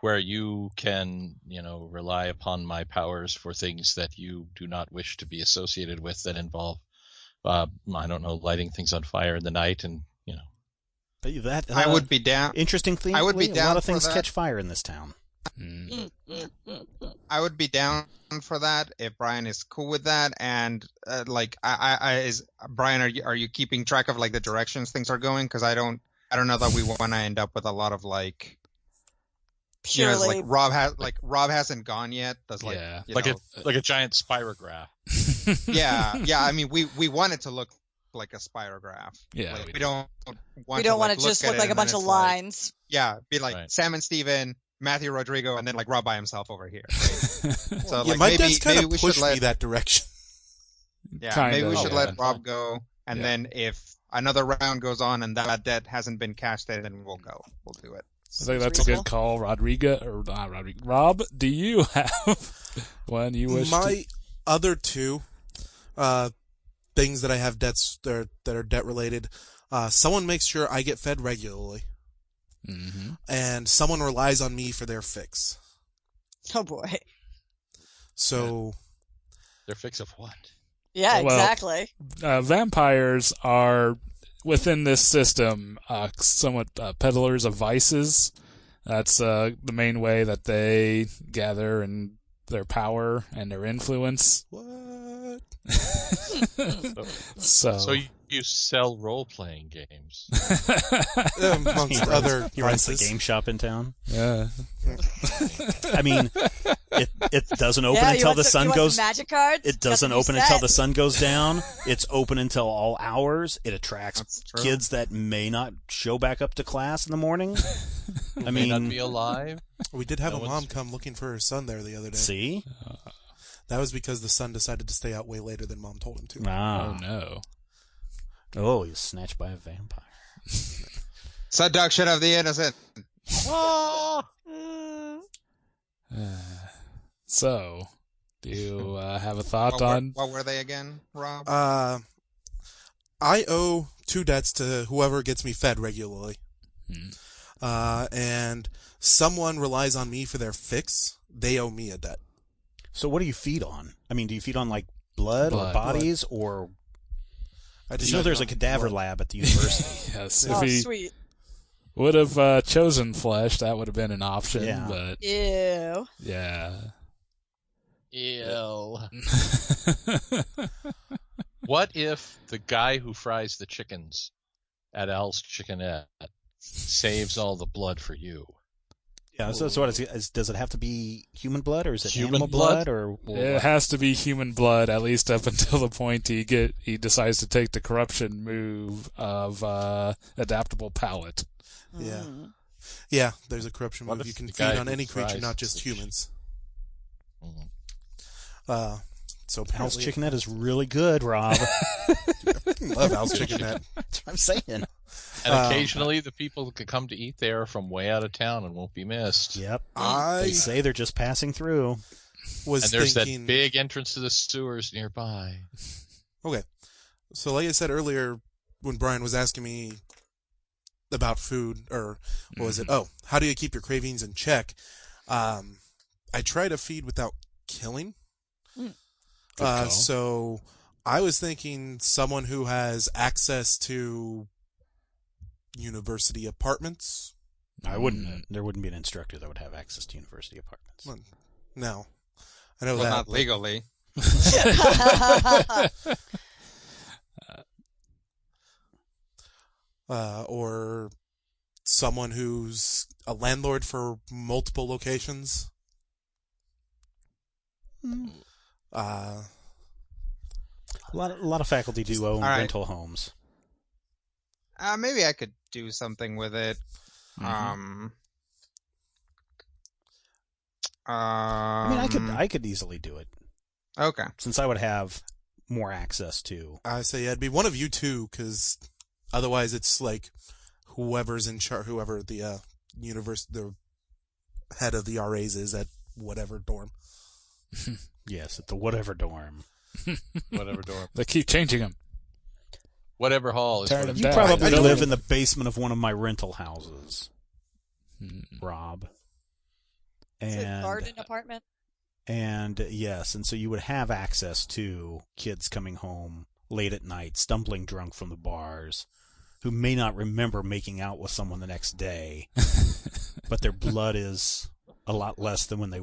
Where you can, rely upon my powers for things that you do not wish to be associated with that involve, I don't know, lighting things on fire in the night and, That, I would be down. interesting thing. I would be A down lot of for things that. catch fire in this town. I would be down for that if Brian is cool with that. And Brian, are you keeping track of like the directions things are going? Because I don't know that we want to end up with a lot of like. Purely. Like Rob hasn't gone yet. That's like Yeah. you like know, a giant spirograph. yeah. I mean, we want it to look like a spirograph. Yeah, Like, we we don't want we don't want like, to just at look it like a and then bunch of it's like- lines. Yeah, be like Right. Sam and Steven, Matthew Rodrigo, and then like Rob by himself over here. So Yeah, like my maybe dad's kind maybe of we should pushed me let that direction. maybe we Kinda, should yeah. let Rob go, and Yeah. then if another round goes on and that debt hasn't been cashed in, then we'll go. We'll do it. I think that's a good call, Rob, do you have one you wish to... My other 2 things that I have debts that are debt related. Someone makes sure I get fed regularly, Mm-hmm. and someone relies on me for their fix. Oh boy. So Their fix of what? Yeah, Well, exactly. Vampires are, within this system, somewhat peddlers of vices. That's the main way that they gather and their power and their influence. what? So you sell role-playing games. Amongst other He runs the vices. game shop in town. Yeah. I mean, it doesn't open Yeah, you until want the some- sun you want goes. some magic cards? It Got doesn't the new open until set. the sun goes down. It's open until all hours. It attracts That's true. kids that may not show back up to class in the morning. I May not mean, be alive. We did have No a one's- mom come looking for her son there the other day. see? That was because the son decided to stay out way later than mom told him to. Oh, Ah. no. Oh, he was snatched by a vampire. Seduction of the innocent. So, do you have a thought What on... were they again, Rob? I owe 2 debts to whoever gets me fed regularly. And someone relies on me for their fix. They owe me a debt. So what do you feed on? I mean, do you feed on like blood or Blood. bodies or? I Did you know there's a decide not cadaver to. lab at the university? Yes, Oh, if he... sweet. Would have chosen flesh. That would have been an option, Yeah. but Ew. yeah. Ew. What if the guy who fries the chickens at Al's Chickenette saves all the blood for you? Yeah, so that's what does it have to be human blood, or is it Human animal blood, or It what? has to be human blood, at least up until the point he decides to take the corruption move of adaptable palate. Yeah. Mm. Yeah, there's a corruption What move. if You can the feed guy on who any creature, fries not just the humans. Mhm. So Al's apparently, Chickenette is really good, Rob. love Al's Chickenette. That's what I'm saying. And Um, occasionally the people who can come to eat there are from way out of town and won't be missed. Yep. I They say they're just passing through. was And there's thinking. that big entrance to the sewers nearby. Okay, so like I said earlier, when Brian was asking me about food, or what was it? Oh, how do you keep your cravings in check? I try to feed without killing. Mm. Good call. So I was thinking someone who has access to university apartments. I wouldn't. There wouldn't be an instructor that would have access to university apartments. Well, no, I know Well, that. not but- legally. or someone who's a landlord for multiple locations. A lot of faculty do own All right. rental homes. Maybe I could do something with it. I mean, I could easily do it Okay. since I would have more access to. I say it'd be one of you two, because otherwise it's like whoever's in charge, whoever the the head of the RAs is at whatever dorm. Yes, at the whatever dorm. Whatever door. They keep changing them. Whatever hall is Tear what them it's You down. probably I don't- live in the basement of one of my rental houses, Rob. It's a And garden apartment. and yes, and so you would have access to kids coming home late at night, stumbling drunk from the bars, who may not remember making out with someone the next day, but their blood is a lot less than when they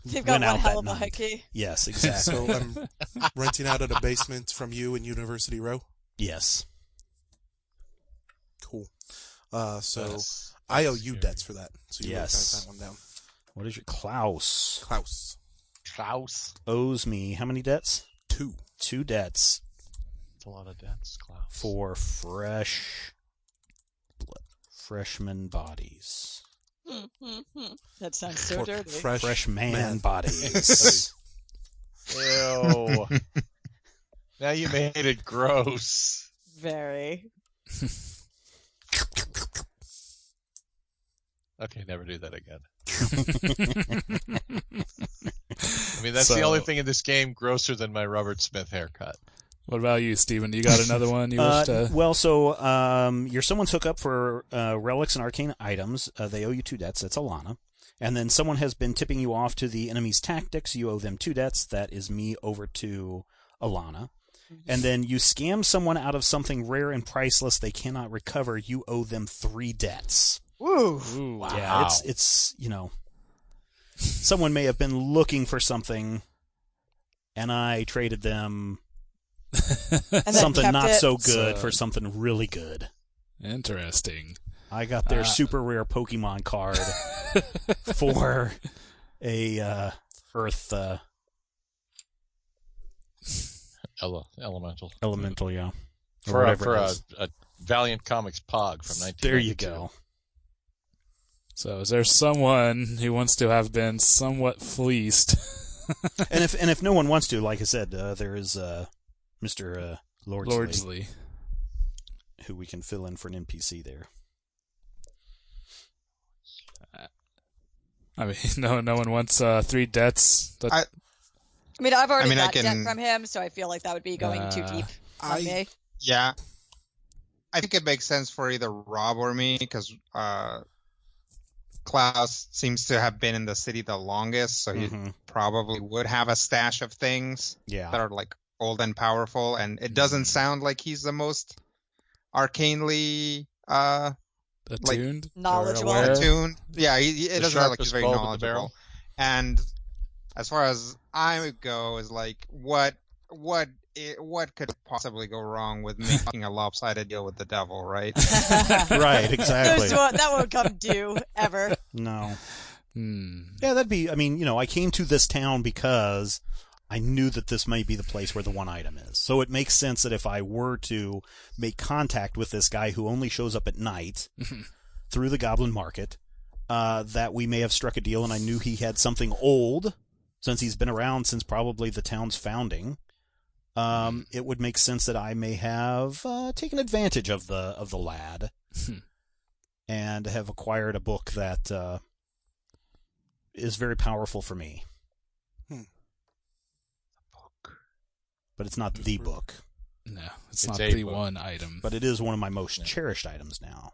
They've got went one out hell that of a night. hickey. Yes, exactly. So I'm renting out at a basement from you in University Row. Yes. Cool. So That's I owe you scary. debts for that. So you Yes. wrote that one down. What is your Klaus Klaus. Klaus. owes me how many debts? 2. 2 debts That's a lot of debts, Klaus. for freshman bodies. That sounds so For dirty. Freshman man. bodies. Ew. Now you made it gross. Very. Okay, never do that again. I mean, that's the So- only thing in this game grosser than my Robert Smith haircut. What about you, Steven? You got another one you wish to... Well, so you're someone's hookup for relics and arcane items. They owe you 2 debts. That's Alana. And then someone has been tipping you off to the enemy's tactics. You owe them 2 debts. That is me over to Alana. And then you scam someone out of something rare and priceless they cannot recover. You owe them 3 debts. Woo. Ooh, Yeah, it's someone may have been looking for something, and I traded them And then something kept not it. so good So- for something really good. Interesting. I got their super rare Pokemon card for a Earth Elemental. elemental, yeah. Or For whatever it is. a Valiant Comics Pog from 1992. There you go. So is there someone who wants to have been somewhat fleeced? And if no one wants to, like I said, there is Mr. Lordsley, Lordsley. who we can fill in for an NPC there. I mean, no one wants 3 debts. I mean, I've already I mean, I got debt can- from him, so I feel like that would be going too deep on I- me. Yeah. I think it makes sense for either Rob or me, because Klaus seems to have been in the city the longest, so he Mhm. probably would have a stash of things Yeah. that are like old and powerful, and it doesn't sound like he's the most arcanely attuned, knowledgeable. or aware. attuned. Yeah, it The doesn't look like sharpest he's very bulb in the knowledgeable. barrel. And as far as I go, is like what could possibly go wrong with making a lopsided deal with the devil, right? Right, exactly. That won't come due ever. No. Hmm. Yeah, that'd be, I mean, I came to this town because I knew that this might be the place where the one item is. So it makes sense that if I were to make contact with this guy who only shows up at night through the Goblin Market, that we may have struck a deal, and I knew he had something old, since he's been around since probably the town's founding. It would make sense that I may have taken advantage of the lad and have acquired a book that is very powerful for me. But it's not the book. No, it's It's not a the book. one item. But it is one of my most cherished items now.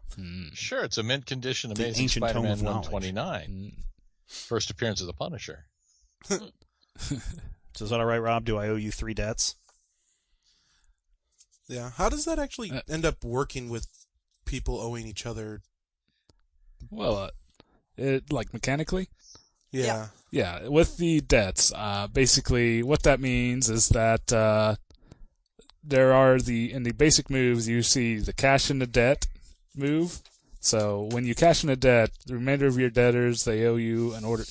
Sure, it's a mint condition The Amazing ancient tome Spider-Man of knowledge. 129. First appearance of the Punisher. So is that all right, Rob? Do I owe you 3 debts? Yeah. How does that actually end up working with people owing each other? Well, it like mechanically. Yeah. Yeah, with the debts, basically what that means is that there are in the basic moves you see the cash in the debt move. So when you cash in a debt, the remainder of your debtors they owe you in order.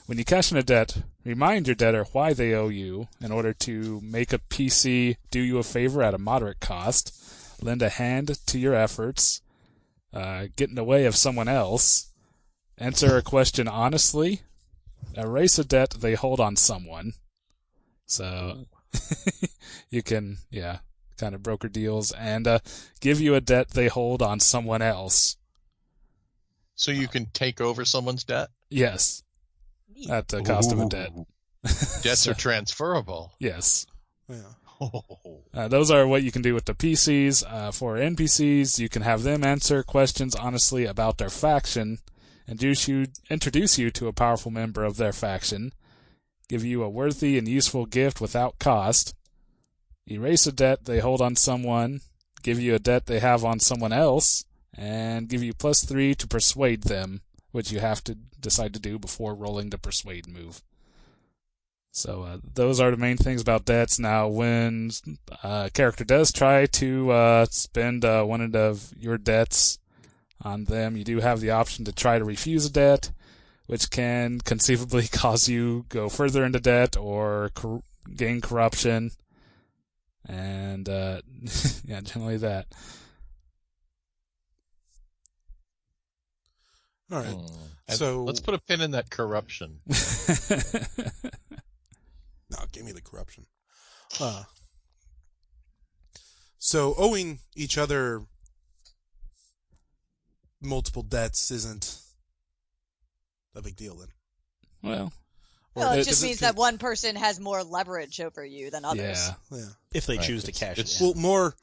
When you cash in a debt, remind your debtor why they owe you in order to make a PC do you a favor at a moderate cost, lend a hand to your efforts, get in the way of someone else. Answer a question honestly. Erase a debt they hold on someone. So you can, kind of broker deals and give you a debt they hold on someone else. So you can take over someone's debt? Yes. At the cost of a debt. Debts are transferable. Yes. Yeah. Those are what you can do with the PCs. For NPCs, you can have them answer questions honestly about their faction, introduce you to a powerful member of their faction, give you a worthy and useful gift without cost, erase a debt they hold on someone, give you a debt they have on someone else, and give you +3 to persuade them, which you have to decide to do before rolling the persuade move. So those are the main things about debts. Now, when a character does try to spend one of your debts on them, you do have the option to try to refuse a debt, which can conceivably cause you go further into debt or gain corruption, and generally that. All right. And So let's put a pin in that corruption. No, give me the corruption. So owing each other multiple debts isn't a big deal then. Well, Well, it does just means that one person has more leverage over you than others. yeah. If they Right. choose to cash it It's- in. Well, more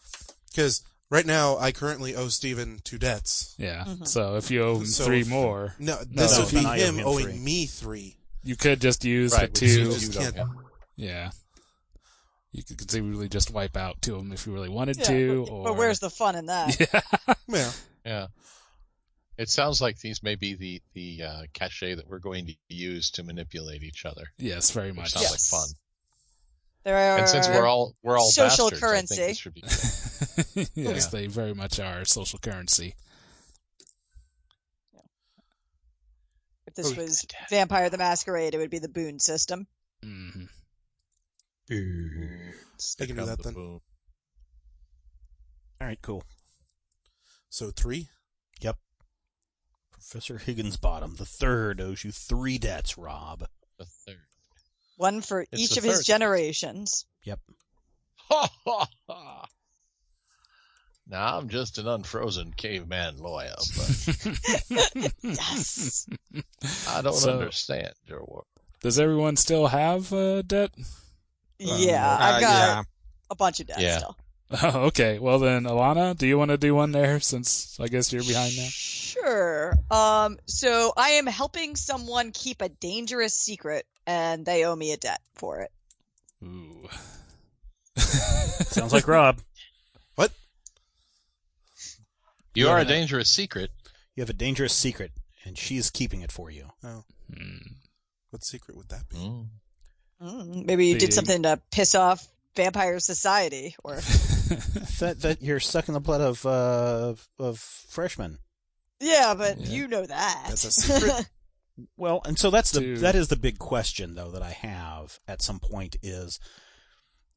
because right now I currently owe Steven 2 debts. Yeah. Mhm. So if you owe him So 3 if- more, No, this No, would be then I owe him him owing 3. me 3. you could just use Right, the which is 2. just Just you can't- don't- Yeah. You could conceivably just wipe out 2 of them if you really wanted Yeah, to. but where's the fun in that? Yeah. Yeah. Yeah. It sounds like these may be the cachet that we're going to use to manipulate each other. Yes, very Which much. sounds Yes. like fun. There are And since we're all social bastards, currency. I think this should be good. Yes, Yeah. they very much are social currency. If this was Vampire the Masquerade, it would be the boon system. Hmm. I can do that then. All right, cool. So 3. Yep. Professor Higginsbottom, the third, owes you 3 debts, Rob. The third. One for It's each the of his third. generations. Yep. Now I'm just an unfrozen caveman lawyer, but Yes. I don't So- understand your work. Does everyone still have debt? Yeah, I've got Yeah. a bunch of debts Yeah. still. Oh, okay. Well then, Alana, do you want to do one there since I guess you're behind now? Sure. So I am helping someone keep a dangerous secret, and they owe me a debt for it. Ooh. Sounds like Rob. What? You are a dangerous secret. You have a dangerous secret, and she's keeping it for you. Oh. What secret would that be? Maybe you did something to piss off vampire society, or that you're sucking the blood of freshmen. yeah, but you know that. That's a secret. Well, and so that is the big question, though, that I have at some point is,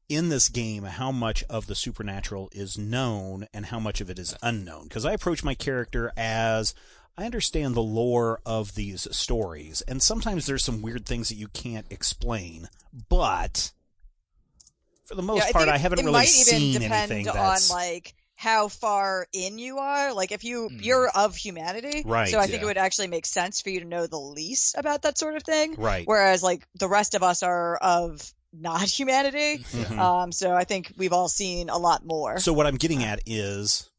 in this game, how much of the supernatural is known and how much of it is unknown? Because I approach my character as, I understand the lore of these stories, and sometimes there's some weird things that you can't explain, but for the most part, I haven't really seen anything that's... It might even depend on, like, how far in you are. Like, if you're of humanity, right? So I think it would actually make sense for you to know the least about that sort of thing, right? Whereas, like, the rest of us are of not humanity, so I think we've all seen a lot more. So what I'm getting at is,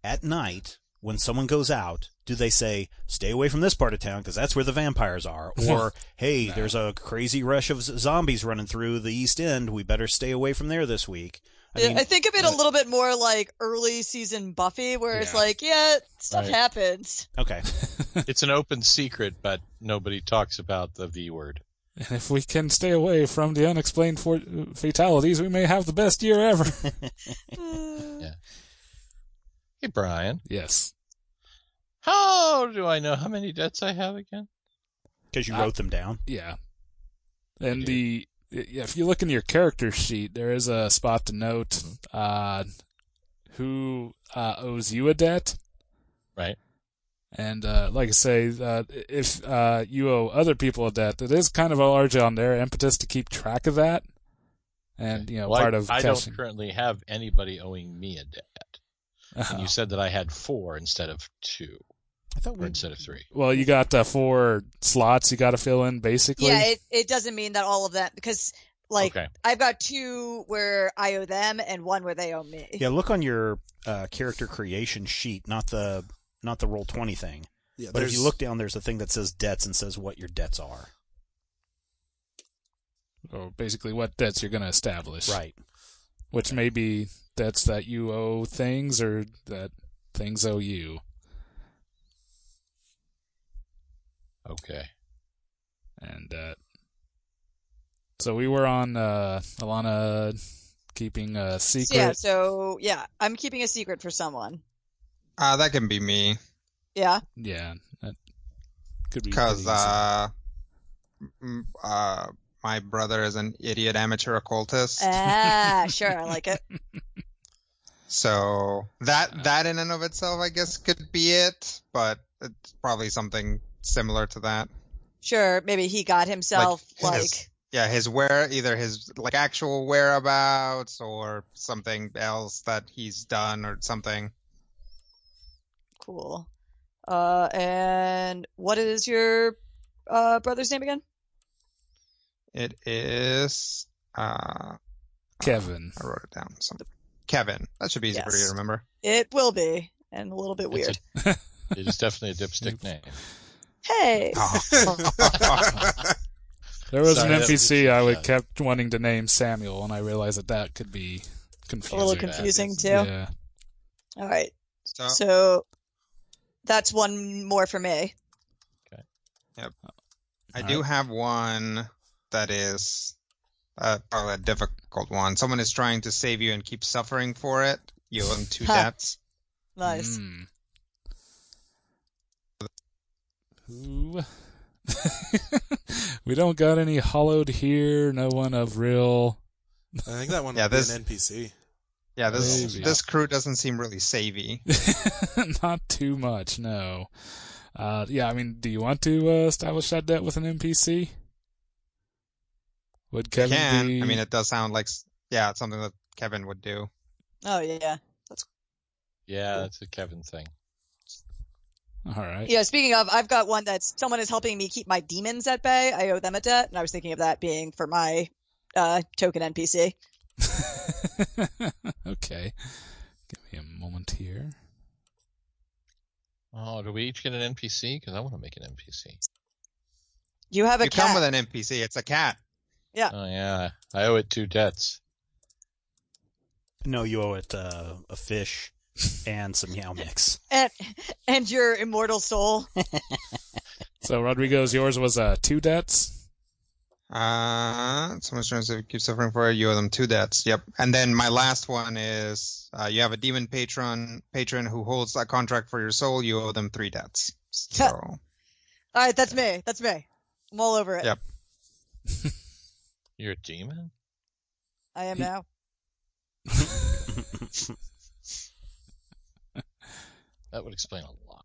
at night, when someone goes out, do they say, stay away from this part of town because that's where the vampires are? Or, hey, there's a crazy rush of zombies running through the East End. We better stay away from there this week. I think of it a little bit more like early season Buffy, where it's like, stuff happens. Okay. It's an open secret, but nobody talks about the V word. And if we can stay away from the unexplained fatalities, we may have the best year ever. Yeah. Hey, Brian. Yes. How do I know how many debts I have again? Because you wrote them down. Yeah. And if you look in your character sheet, there is a spot to note who owes you a debt. Right. And like I say, if you owe other people a debt, it is kind of a large on their impetus to keep track of that. And, part of I cashing. don't currently have anybody owing me a debt. And you said that I had 4 instead of 2. I thought instead of 3. Well, you got 4 slots you got to fill in, basically. Yeah, it doesn't mean that all of that, because, like, I've got 2 where I owe them and 1 where they owe me. Yeah, look on your character creation sheet, not the Roll20 thing. Yeah, but if you look down, there's a thing that says debts and says what your debts are. Or basically what debts you're going to establish. Right. Which may be debts that you owe things or that things owe you. Okay. And so we were on Alana keeping a secret. I'm keeping a secret for someone. That can be me. Yeah? Yeah. That could be. Because my brother is an idiot amateur occultist. Sure, I like it. So that in and of itself, I guess, could be it, but it's probably something similar to that. Sure, maybe he got himself either his actual whereabouts or something else that he's done or something. Cool. And what is your brother's name again? It is Kevin. I wrote it down. Kevin. That should be easy for you to remember. It will be, and a little bit weird. It is definitely a dipstick name. Hey. There was an NPC I kept wanting to name Samuel, and I realized that could be confusing. A little confusing, too. Yeah. All right. So that's 1 more for me. Okay. Yep. I do have one that is probably a difficult one. Someone is trying to save you and keep suffering for it. You owe them 2 debts. Nice. Ooh. We don't got any hollowed here. No one of real. I think that one would be an NPC. Yeah, this crew doesn't seem really savvy. Not too much, no. I mean, do you want to establish that debt with an NPC? Would Kevin be... I mean, it does sound like, it's something that Kevin would do. Oh, yeah. That's a Kevin thing. All right. Yeah, speaking of, I've got one that's someone is helping me keep my demons at bay. I owe them a debt, and I was thinking of that being for my token NPC. Okay. Give me a moment here. Oh, do we each get an NPC? Because I want to make an NPC. You have a cat. You come with an NPC. It's a cat. Yeah. Oh, yeah. I owe it 2 debts. No, you owe it a fish and some Meow Mix. And your immortal soul. So, Rodrigo's, yours was 2 debts? Someone's trying to keep suffering for it. You owe them 2 debts. Yep. And then my last one is you have a demon patron who holds a contract for your soul. You owe them 3 debts. So. All right, that's me. I'm all over it. Yep. You're a demon? I am now. That would explain a lot.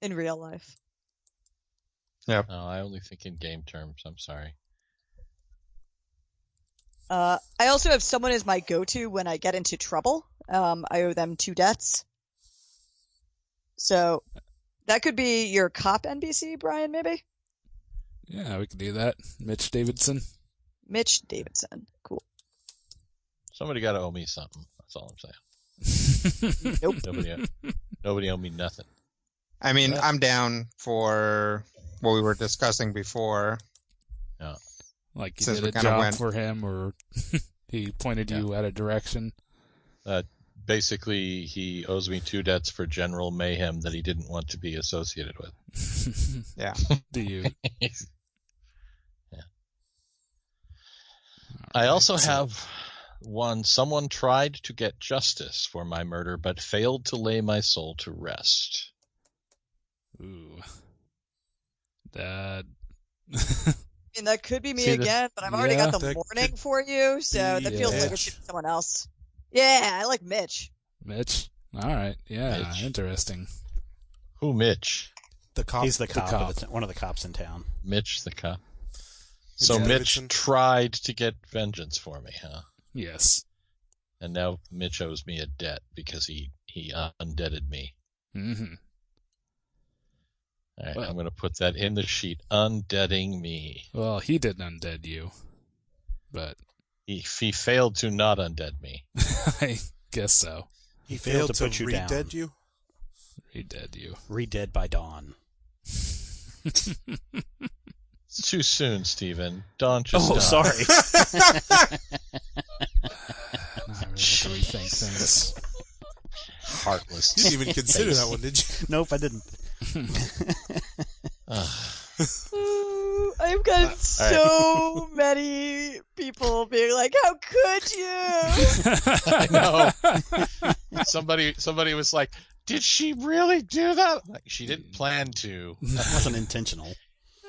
In real life. Yep. No, I only think in game terms. I'm sorry. I also have someone as my go-to when I get into trouble. I owe them 2 debts. So that could be your cop NPC, Brian, maybe? Yeah, we could do that. Mitch Davidson. Mitch Davidson. Cool. Somebody got to owe me something. That's all I'm saying. Nope. Nobody owe me nothing. I mean, I'm down for what we were discussing before. Yeah. Like you Since did we a kinda job went- for him, or he pointed you at a direction. Basically, he owes me 2 debts for general mayhem that he didn't want to be associated with. Yeah. Do you? Yeah. I also have one. Someone tried to get justice for my murder, but failed to lay my soul to rest. Ooh. That. And that could be me See, again, but I've already got the that warning could for you, so that feels like it Mitch. should be someone else. Yeah, I like Mitch. Mitch? Alright, yeah, Mitch. interesting. Who, Mitch? The cop. He's the cop, cop. one of the cops in town. Mitch the cop. So Yeah. Mitch Davidson. tried to get vengeance for me, huh? Yes. And now Mitch owes me a debt because he undebted me. Mm-hmm. All right, Well- I'm going to put that in the sheet. Undebting me. Well, he didn't undead you. But He failed to not undead me. I guess so. He failed failed to put to you down. re-dead you? He dead you. Re-dead by dawn. It's too soon, Stephen. Dawn just Oh, died. sorry. Now I really have to rethink things. Heartless. You didn't even consider face. that one, did you? Nope, I didn't. Ooh, I've got so many people being like, "How could you?" I know. Somebody was like, "Did she really do that?" Like, she didn't plan to. That wasn't intentional.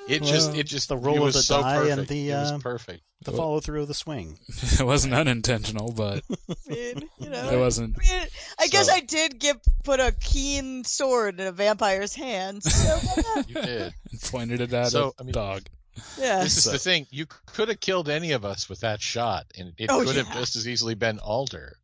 It just the roll it of was the so die perfect. and the it was perfect. the follow through of the swing. It wasn't unintentional, but I mean, it wasn't. I guess So- I did put a keen sword in a vampire's hand. So You did. Pointed it at So, a I mean- dog. yeah. This is the thing. You could have killed any of us with that shot, and it Oh, could have yeah. just as easily been Alder.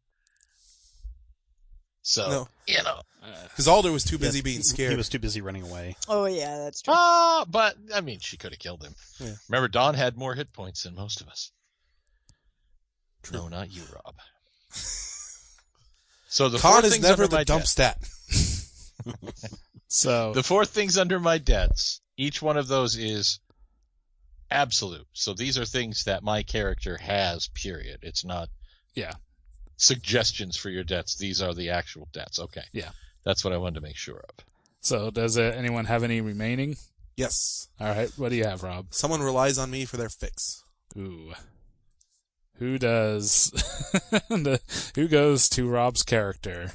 So, No. you know. Because Alder was too busy Yes, being scared. He was too busy running away. Oh yeah, that's true. But, I mean, she could have killed him. Yeah. Remember, Dawn had more hit points than most of us. True. No, not you, Rob. So the Con four is things never under my the dump debt. stat. So The 4 things under my debts, each one of those is absolute. So these are things that my character has, period. It's not yeah, suggestions for your debts. These are the actual debts. Okay. Yeah. That's what I wanted to make sure of. so does anyone have any remaining? Yes. All right, what do you have, Rob? Someone relies on me for their fix. Ooh, who does? Who goes to Rob's character?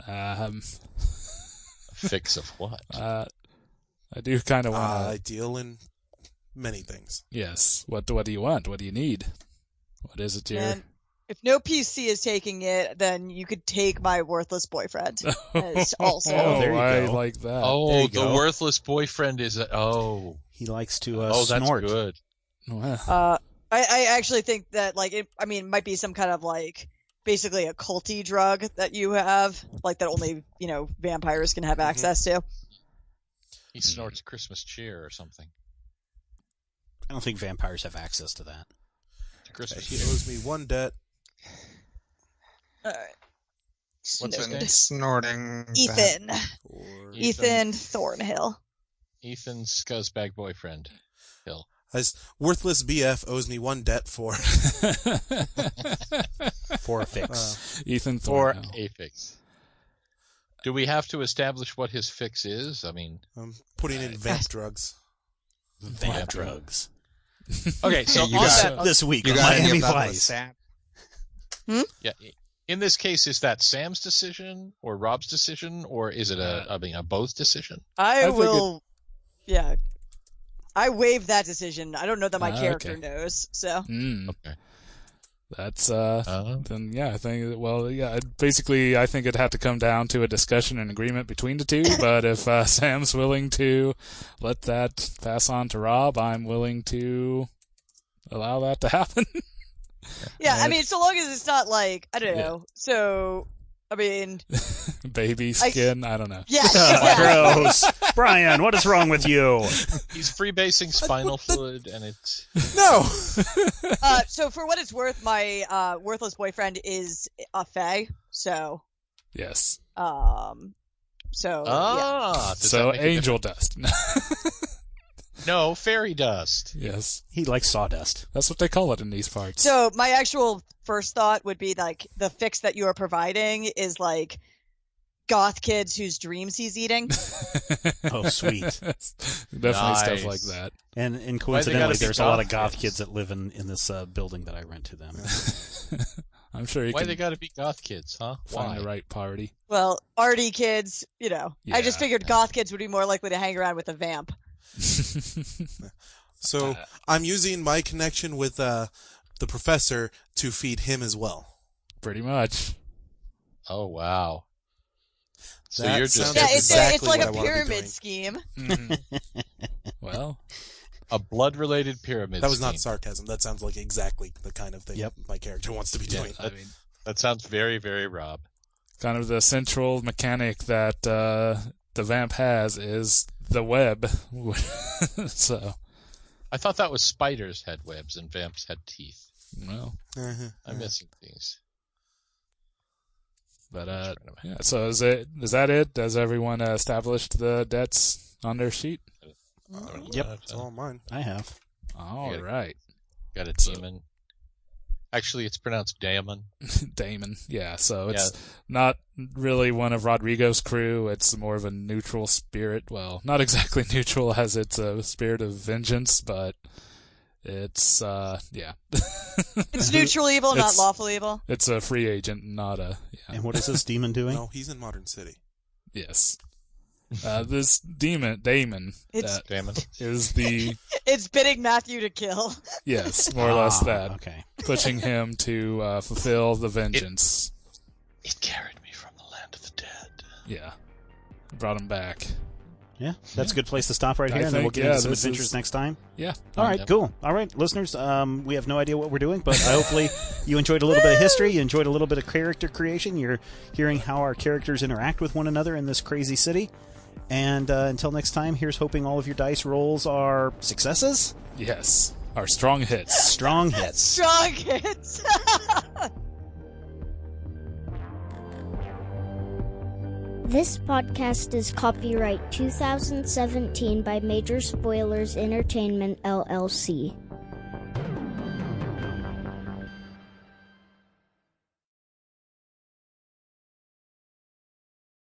A fix of what? I do kind of want to. I deal in many things. Yes. What do you want? What do you need? What is it, And if no PC is taking it, then you could take my worthless boyfriend. As also. Oh, there you I go. like that. There Oh, you the go. worthless boyfriend is He likes to that's snort. good. Well, I actually think that it might be some kind of basically a culty drug that you have, that only vampires can have access to. He snorts Christmas cheer or something. I don't think vampires have access to that. Christmas He cheer. owes me 1 debt. All right. What's his Noted. name? Snorting. Ethan. Or Ethan Thornhill. Ethan's scuzzbag boyfriend. Hill. Worthless BF owes me 1 debt for For a fix. Ethan Or Thorne. a fix. Do we have to establish what his fix is? I mean, I'm putting in vamp drugs. Vamp drugs. okay, so you on got that, This week You on got any Miami of that Vice. with Sam? yeah, in this case, is that Sam's decision or Rob's decision, or is it a both decision? I think will. Yeah. I waive that decision. I don't know that my Ah, character okay. knows. So Okay. That's Uh-huh. then yeah, I think well yeah, basically I think it had to come down to a discussion and agreement between the two, but if Sam's willing to let that pass on to Rob, I'm willing to allow that to happen. yeah, I Right. mean, so long as it's not like I don't Yeah. know. So I mean, Baby skin, I don't know. yeah, yeah. Gross. Brian, what is wrong with you? He's freebasing spinal fluid, and it's No! So for what it's worth, my worthless boyfriend is a fae. So Yes. yeah. does that So make a angel dust. difference? No, fairy dust. Yes. He likes sawdust. That's what they call it in these parts. So my actual first thought would be like the fix that you are providing is like goth kids whose dreams he's eating. Oh, sweet. Definitely stuff Nice. like that. And gotta coincidentally, be there's a lot of goth goth kids that live in this building that I rent to them. I'm sure you Why can they got to be goth kids, huh? find Why? the right party. Well, arty kids, you know. I just Yeah. figured goth kids would be more likely to hang around with a vamp. So I'm using my connection with the professor to feed him as well. Pretty much. Oh wow! So That you're sounds just Yeah, it's exactly like what a I wanna be pyramid doing. scheme. Well, a blood-related pyramid. That was not scheme. sarcasm. That sounds like exactly the kind of thing Yep. my character wants to be doing. I mean, That sounds very, very Rob. kind of the central mechanic that the vamp has is the web. So, I thought that was spiders had webs and vamps had teeth. well, Uh-huh. I'm missing things. but yeah. So is that it? Has everyone established the debts on their sheet? Yep. It's all mine. I have. All Yeah. right. Got a demon. Actually, it's pronounced Damon. Damon. Yeah, so it's Yeah. not really one of Rodrigo's crew. It's more of a neutral spirit. Well, not exactly neutral as it's a spirit of vengeance, but it's, yeah. It's neutral evil, not It's- lawful evil. It's a free agent, not a, yeah. And what is this demon doing? No, he's in Modern City. Yes. This Damon, It's Damon. is the, it's bidding Matthew to kill. yes, more or less that. Okay. Pushing him to fulfill the vengeance. It carried me from the land of the dead. Yeah. Brought him back. Yeah, that's a good place to stop right I here, and then we'll think, get into some this adventures is- next time. Yeah. All right, Yep. cool. All right, listeners, we have no idea what we're doing, but hopefully you enjoyed a little bit of history, you enjoyed a little bit of character creation, you're hearing how our characters interact with one another in this crazy city. And until next time, here's hoping all of your dice rolls are successes, Yes. Our strong hits. strong hits. Strong hits. This podcast is copyright 2017 by Major Spoilers Entertainment, LLC.